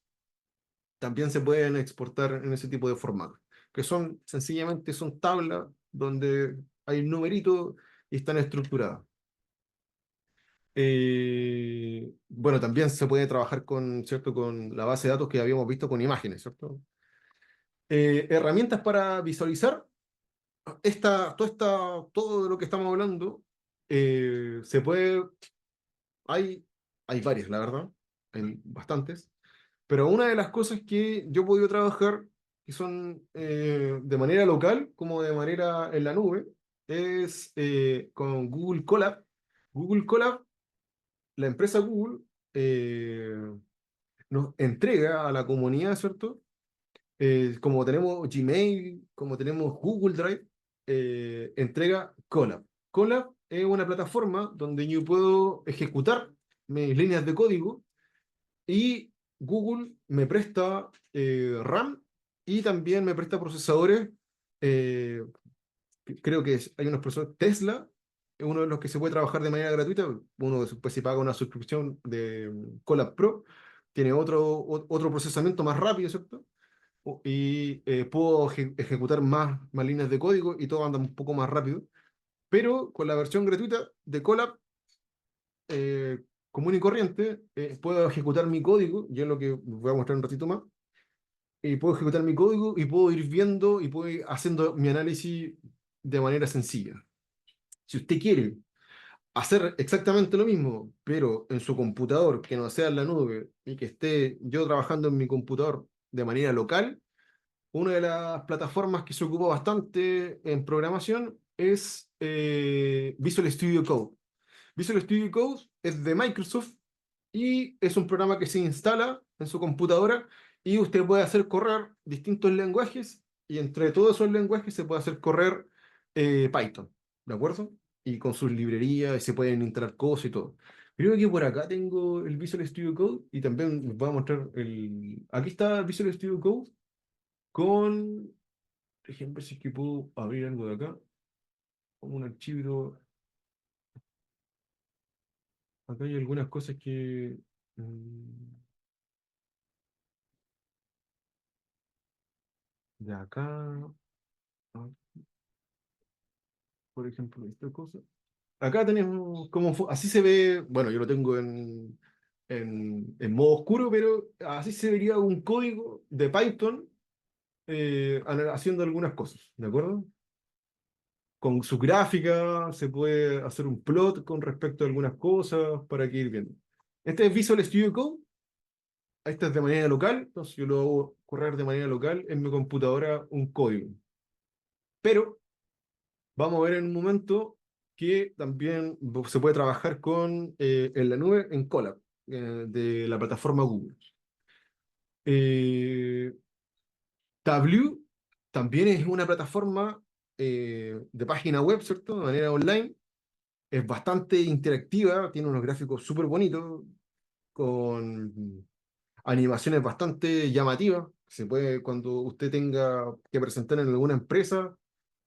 también se pueden exportar en ese tipo de formatos, que son sencillamente son tablas donde hay un numerito y están estructuradas. Bueno, también se puede trabajar con, ¿cierto? Con la base de datos que habíamos visto con imágenes, ¿cierto? Herramientas para visualizar todo lo que estamos hablando. Se puede, hay, hay varias, la verdad, hay bastantes, pero una de las cosas que yo he podido trabajar, que son de manera local como de manera en la nube, es con Google Colab. Google Colab, la empresa Google, eh, nos entrega a la comunidad, ¿cierto? Como tenemos Gmail, como tenemos Google Drive, entrega Colab. Colab es una plataforma donde yo puedo ejecutar mis líneas de código y Google me presta RAM y también me presta procesadores. eh, Creo que hay unos procesadores Tesla, es uno de los que se puede trabajar de manera gratuita. Uno después si paga una suscripción de Colab Pro, tiene otro procesamiento más rápido, ¿cierto? Y puedo ejecutar más líneas de código y todo anda un poco más rápido. Pero con la versión gratuita de Colab, eh, común y corriente, puedo ejecutar mi código, yo es lo que voy a mostrar un ratito más, y puedo ejecutar mi código y puedo ir viendo y puedo ir haciendo mi análisis de manera sencilla. Si usted quiere hacer exactamente lo mismo, pero en su computador, que no sea en la nube, y que esté yo trabajando en mi computador de manera local, una de las plataformas que se ocupa bastante en programación es Visual Studio Code. Visual Studio Code es de Microsoft y es un programa que se instala en su computadora y usted puede hacer correr distintos lenguajes y entre todos esos lenguajes se puede hacer correr Python, ¿de acuerdo? Y con sus librerías y se pueden instalar cosas y todo. Creo que por acá tengo el Visual Studio Code y también les voy a mostrar el... Aquí está el Visual Studio Code con... Por ejemplo, si es que puedo abrir algo de acá, como un archivo. Acá hay algunas cosas que... de acá, ah, por ejemplo, esta cosa. Acá tenemos como... así se ve, bueno, yo lo tengo en modo oscuro, pero así se vería un código de Python haciendo algunas cosas, ¿de acuerdo? Con su gráfica se puede hacer un plot con respecto a algunas cosas para que ir viendo. Este es Visual Studio Code. Este es de manera local, entonces yo lo hago correr de manera local en mi computadora un código. Pero vamos a ver en un momento que también se puede trabajar con, en la nube en Colab, de la plataforma Google. Eh, Tableau también es una plataforma de página web, ¿cierto? De manera online. Es bastante interactiva, tiene unos gráficos súper bonitos, con animaciones bastante llamativas. Se puede, cuando usted tenga que presentar en alguna empresa,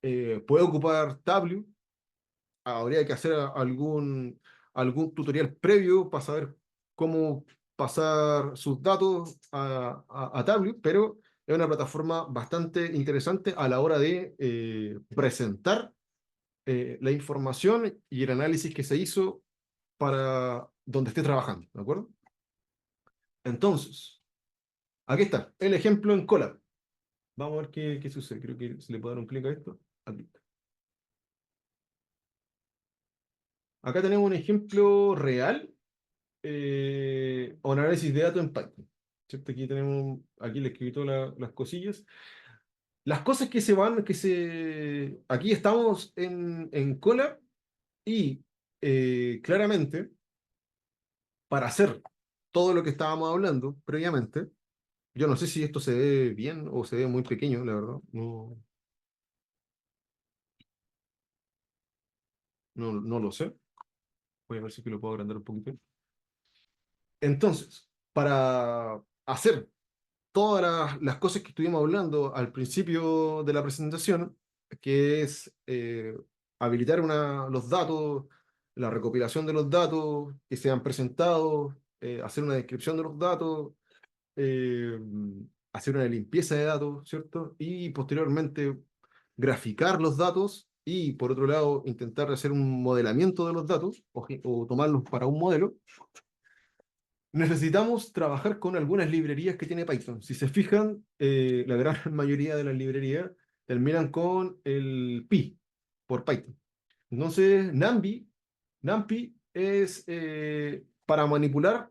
puede ocupar Tableau. Habría que hacer algún tutorial previo para saber cómo pasar sus datos a Tableau, pero es una plataforma bastante interesante a la hora de presentar la información y el análisis que se hizo para donde esté trabajando, ¿de acuerdo? Entonces, aquí está, el ejemplo en Colab. Vamos a ver qué sucede. Creo que se le puede dar un clic a esto. Aquí. Acá tenemos un ejemplo real, o análisis de datos en Python. ¿Cierto? Aquí le escribí todas las cosillas. Las cosas que se van, aquí estamos en Colab y claramente, para hacer todo lo que estábamos hablando previamente, yo no sé si esto se ve bien o se ve muy pequeño, la verdad. No, no lo sé. Voy a ver si que lo puedo agrandar un poquito. Entonces, para hacer todas las cosas que estuvimos hablando al principio de la presentación, que es habilitar los datos, la recopilación de los datos que sean presentados, hacer una descripción de los datos, eh, hacer una limpieza de datos, ¿cierto? Y posteriormente graficar los datos y, por otro lado, intentar hacer un modelamiento de los datos o tomarlos para un modelo. Necesitamos trabajar con algunas librerías que tiene Python. Si se fijan, la gran mayoría de las librerías terminan con el pi por Python. Entonces, NumPy es para manipular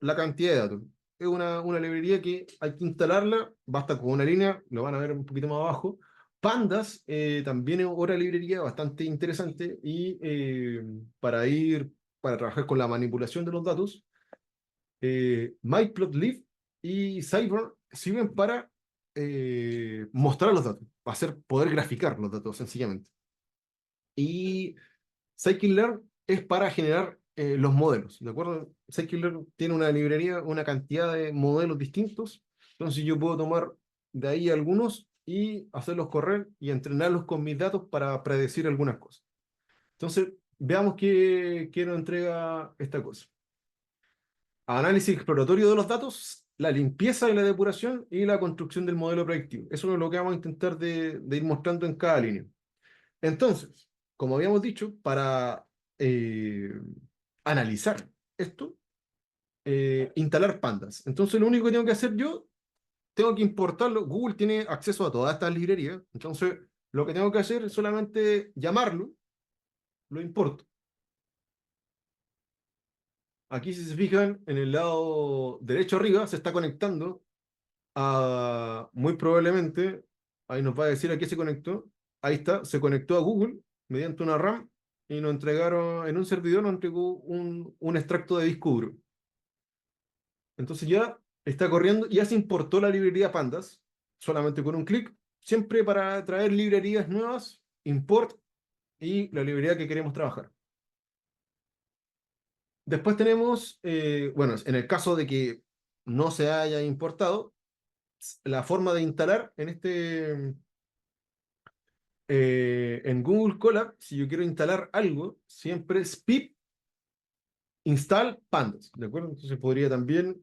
la cantidad de datos. Es una librería que hay que instalarla, basta con una línea, lo van a ver un poquito más abajo. Pandas también es otra librería bastante interesante y para trabajar con la manipulación de los datos. Matplotlib y Cyber sirven para mostrar los datos, para poder graficar los datos sencillamente. Y Scikit-learn es para generar los modelos, ¿de acuerdo? Scikit-learn tiene una librería, una cantidad de modelos distintos, entonces yo puedo tomar de ahí algunos y hacerlos correr y entrenarlos con mis datos para predecir algunas cosas. Entonces, veamos qué nos entrega esta cosa. Análisis exploratorio de los datos, la limpieza y la depuración y la construcción del modelo predictivo. Eso es lo que vamos a intentar de ir mostrando en cada línea. Entonces, como habíamos dicho, para eh, analizar esto, instalar pandas. Entonces, lo único que tengo que hacer yo, tengo que importarlo. Google tiene acceso a todas estas librerías. Entonces, lo que tengo que hacer es solamente llamarlo, lo importo. Aquí, si se fijan, en el lado derecho arriba se está conectando muy probablemente, ahí nos va a decir a qué se conectó. Ahí está, se conectó a Google mediante una RAM y nos entregaron, en un servidor nos entregó un extracto de disco duro. Entonces ya está corriendo, ya se importó la librería Pandas, solamente con un clic, siempre para traer librerías nuevas, import y la librería que queremos trabajar. Después tenemos, bueno, en el caso de que no se haya importado, la forma de instalar en Google Colab, si yo quiero instalar algo, siempre es pip install pandas, ¿de acuerdo? Entonces podría también,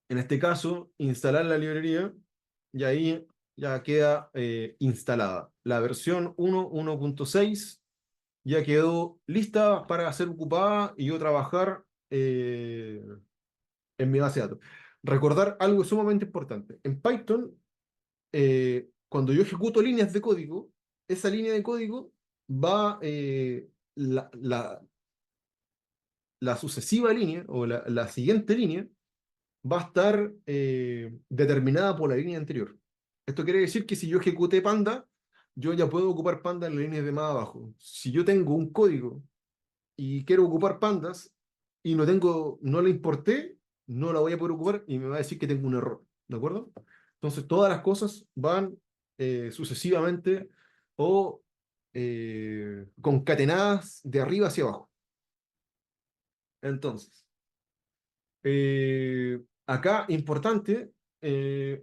en este caso, instalar la librería y ahí ya queda instalada. La versión 1.6 ya quedó lista para ser ocupada y yo trabajar en mi base de datos. Recordar algo sumamente importante. En Python, cuando yo ejecuto líneas de código, esa línea de código va, la sucesiva línea o la siguiente línea va a estar determinada por la línea anterior. Esto quiere decir que si yo ejecute Panda, yo ya puedo ocupar Panda en la línea de más abajo. Si yo tengo un código y quiero ocupar Pandas y no lo importé, no la voy a poder ocupar y me va a decir que tengo un error. ¿De acuerdo? Entonces, todas las cosas van sucesivamente o concatenadas de arriba hacia abajo. Entonces, acá, importante,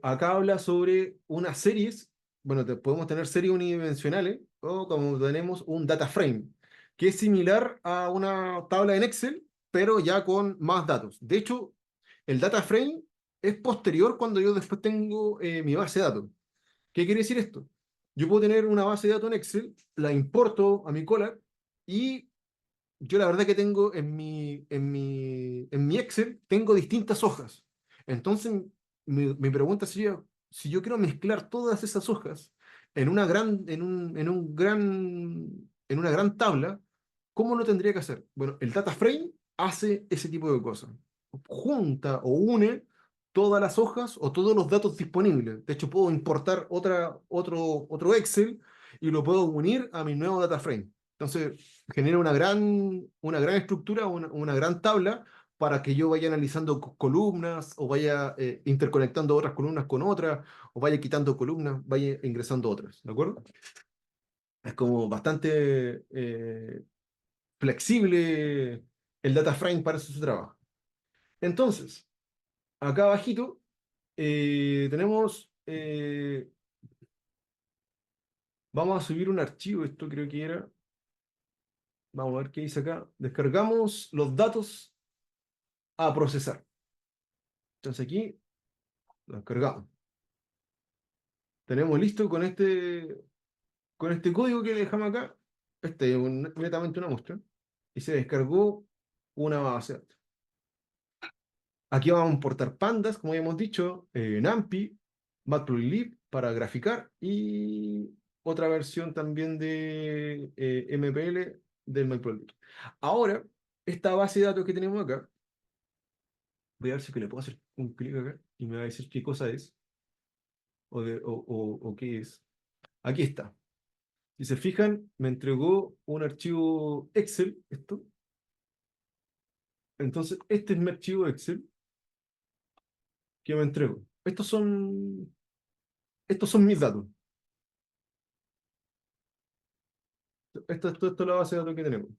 acá habla sobre unas series. Bueno, podemos tener series unidimensionales o como tenemos un data frame, que es similar a una tabla en Excel, pero ya con más datos. De hecho, el data frame es posterior cuando yo después tengo mi base de datos. ¿Qué quiere decir esto? Yo puedo tener una base de datos en Excel, la importo a mi Colab y yo la verdad que tengo en mi Excel, tengo distintas hojas. Entonces, mi pregunta sería, si yo quiero mezclar todas esas hojas en una gran tabla, ¿cómo lo tendría que hacer? Bueno, el data frame hace ese tipo de cosas. Junta o une todas las hojas o todos los datos disponibles. De hecho, puedo importar otro Excel y lo puedo unir a mi nuevo data frame. Entonces, genera una gran estructura, una gran tabla para que yo vaya analizando columnas o vaya interconectando otras columnas con otras o vaya quitando columnas, vaya ingresando otras, ¿de acuerdo? Es como bastante flexible el data frame para hacer su trabajo. Entonces, acá abajito tenemos, vamos a subir un archivo, esto creo que era, vamos a ver qué dice acá, descargamos los datos a procesar. Entonces aquí lo descargamos. Tenemos listo con este código que dejamos acá. Este es netamente una muestra. Y se descargó una base de datos. Aquí vamos a importar pandas, como habíamos dicho, NumPy, Matplotlib para graficar y otra versión también de MPL del Matplotlib. Ahora, esta base de datos que tenemos acá, voy a ver si que le puedo hacer un clic acá y me va a decir qué cosa es o qué es. Aquí está. Si se fijan, me entregó un archivo Excel, esto. Entonces, este es mi archivo Excel que me entregó. Estos son mis datos. Esto es la base de datos que tenemos.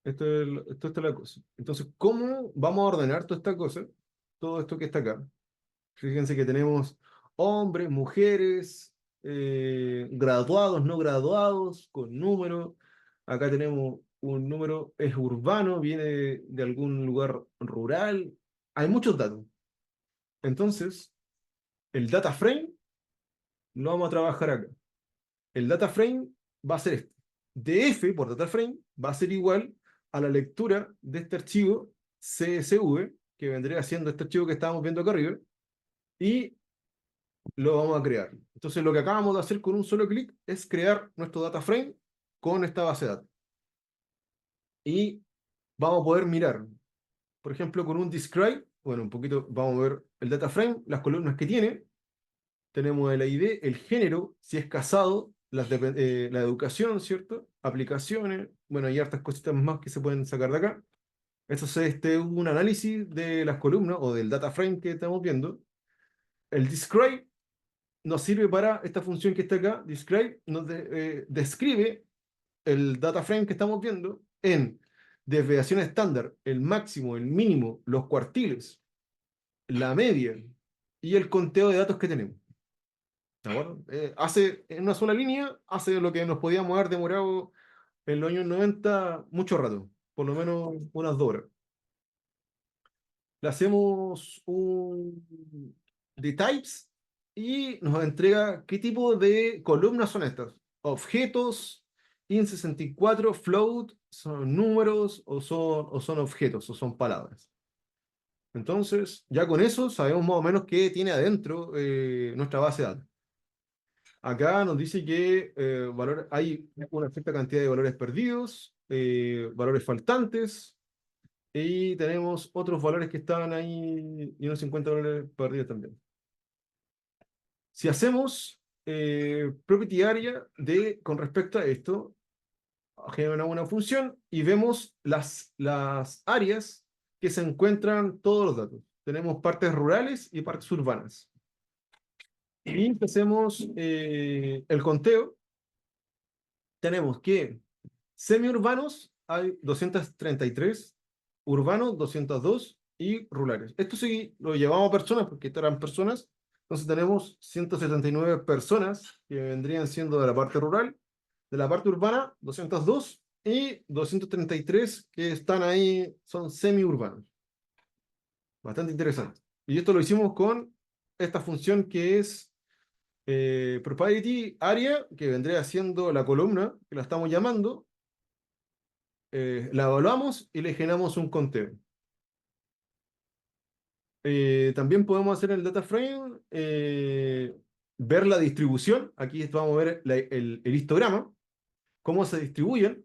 Esto es la cosa. Entonces, ¿cómo vamos a ordenar toda esta cosa? Todo esto que está acá. Fíjense que tenemos hombres, mujeres, graduados, no graduados, con número. Acá tenemos un número, es urbano, viene de algún lugar rural. Hay muchos datos. Entonces, el data frame lo vamos a trabajar acá. El data frame va a ser este. DF por data frame va a ser igual a la lectura de este archivo CSV, que vendría siendo este archivo que estábamos viendo acá arriba, y lo vamos a crear. Entonces, lo que acabamos de hacer con un solo clic es crear nuestro data frame con esta base de datos. Y vamos a poder mirar, por ejemplo, con un describe, bueno, un poquito, vamos a ver el data frame, las columnas que tiene, tenemos el ID, el género, si es casado, la educación, ¿cierto? Aplicaciones, bueno, hay hartas cositas más que se pueden sacar de acá. Esto es un análisis de las columnas o del data frame que estamos viendo. El describe nos sirve para esta función que está acá. Describe nos describe el data frame que estamos viendo en desviación estándar, el máximo, el mínimo, los cuartiles, la media y el conteo de datos que tenemos. ¿De acuerdo? Hace en una sola línea, hace lo que nos podíamos haber demorado en los años 90 mucho rato, por lo menos unas 2 horas. Le hacemos un de types y nos entrega qué tipo de columnas son estas. Objetos, int64, float, son números o son objetos o son palabras. Entonces, ya con eso sabemos más o menos qué tiene adentro nuestra base de datos. Acá nos dice que hay una cierta cantidad de valores perdidos, valores faltantes, y tenemos otros valores que estaban ahí y unos 50 valores perdidos también. Si hacemos property area con respecto a esto, generamos una función y vemos las áreas que se encuentran todos los datos. tenemos partes rurales y partes urbanas. Y empecemos el conteo. Tenemos que semiurbanos hay 233, urbanos 202 y rurales. Esto sí lo llevamos a personas porque estas eran personas. Entonces tenemos 179 personas que vendrían siendo de la parte rural, de la parte urbana 202 y 233 que están ahí, son semiurbanos. Bastante interesante. Y esto lo hicimos con esta función que es propriety area, que vendría siendo la columna, que la estamos llamando. La evaluamos y le generamos un conteo. También podemos hacer en el data frame ver la distribución. Aquí vamos a ver el histograma, cómo se distribuyen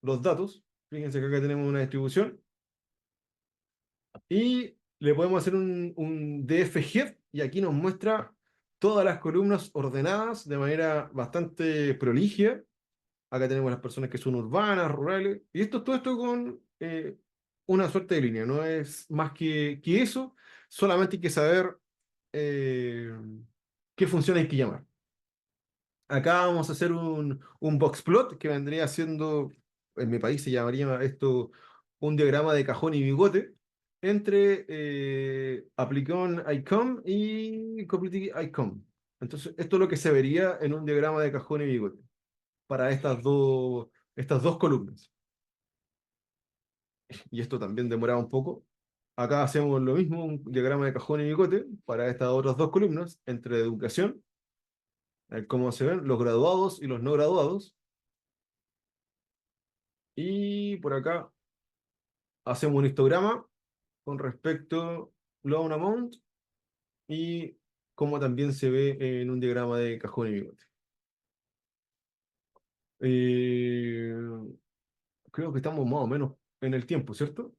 los datos. Fíjense que acá tenemos una distribución. Y le podemos hacer un df-head y aquí nos muestra todas las columnas ordenadas de manera bastante proligia. Acá tenemos las personas que son urbanas, rurales, y todo esto con una suerte de línea. No es más que eso, solamente hay que saber qué función hay que llamar. Acá vamos a hacer un boxplot que vendría siendo, en mi país se llamaría esto un diagrama de cajón y bigote entre Applicon ICOM y Complete ICOM. Entonces, esto es lo que se vería en un diagrama de cajón y bigote para estas dos columnas. Y esto también demoraba un poco. Acá hacemos lo mismo, un diagrama de cajón y bigote para estas otras dos columnas entre educación, cómo se ven los graduados y los no graduados. Y por acá hacemos un histograma con respecto loan amount y cómo también se ve en un diagrama de cajón y bigote. Creo que estamos más o menos en el tiempo, ¿cierto?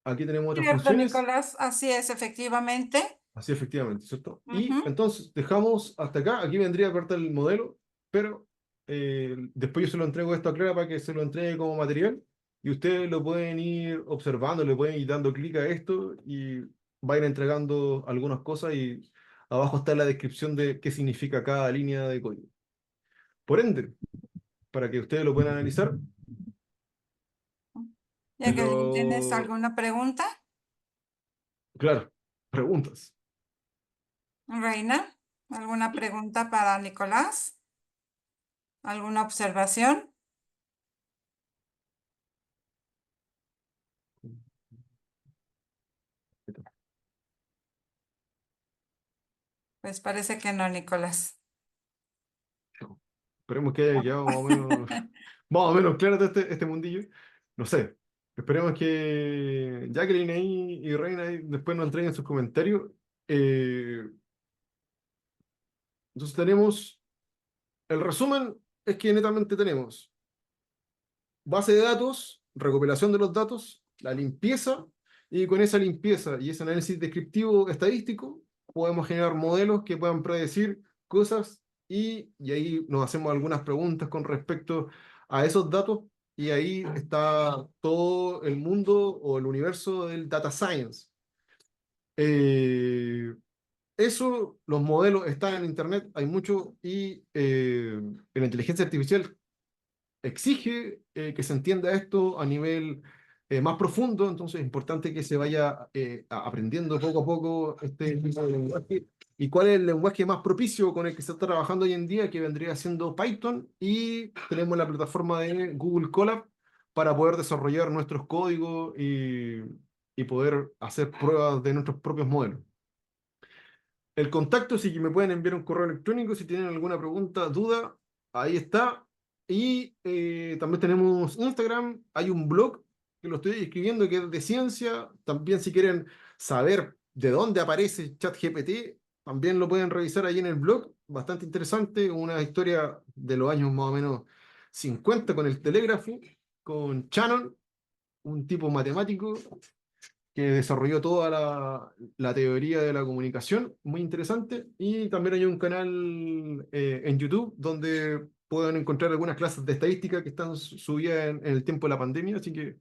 Aquí tenemos otras Cierto, funciones. Nicolás, así es, efectivamente. Así efectivamente, ¿cierto? Y Ujú. entonces dejamos hasta acá. Aquí vendría parte del modelo, pero después yo se lo entrego esto a Clara para que se lo entregue como material y ustedes lo pueden ir observando, le pueden ir dando clic a esto y va a ir entregando algunas cosas y abajo está la descripción de qué significa cada línea de código. Por ende, para que ustedes lo puedan analizar, Ya que tienes lo... alguna pregunta, Claro, preguntas. Reina, ¿alguna pregunta para Nicolás? ¿Alguna observación? Pues parece que no, Nicolás. Esperemos que haya quedado más o menos claro todo este mundillo. No sé. Esperemos que Jacqueline ahí y Reina ahí después nos entreguen sus comentarios. Eh, entonces tenemos, el resumen es que netamente tenemos base de datos, recopilación de los datos, la limpieza, y con esa limpieza y ese análisis descriptivo estadístico podemos generar modelos que puedan predecir cosas y ahí nos hacemos algunas preguntas con respecto a esos datos y ahí está todo el mundo o el universo del data science. Eh, Eso, los modelos están en internet, hay mucho y en la inteligencia artificial exige que se entienda esto a nivel más profundo, entonces es importante que se vaya aprendiendo poco a poco este tipo de lenguaje. ¿Y cuál es el lenguaje más propicio con el que se está trabajando hoy en día? Que vendría siendo Python, y tenemos la plataforma de Google Colab para poder desarrollar nuestros códigos y poder hacer pruebas de nuestros propios modelos. El contacto, si me pueden enviar un correo electrónico si tienen alguna pregunta, duda, ahí está. Y también tenemos Instagram, hay un blog que lo estoy escribiendo que es de ciencia. También si quieren saber de dónde aparece ChatGPT, también lo pueden revisar ahí en el blog. Bastante interesante, una historia de los años más o menos 50 con el telégrafo, con Shannon, un tipo matemático que desarrolló toda la teoría de la comunicación, muy interesante. Y también hay un canal en YouTube donde pueden encontrar algunas clases de estadística que están subidas en el tiempo de la pandemia, así que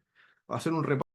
hacer un repaso.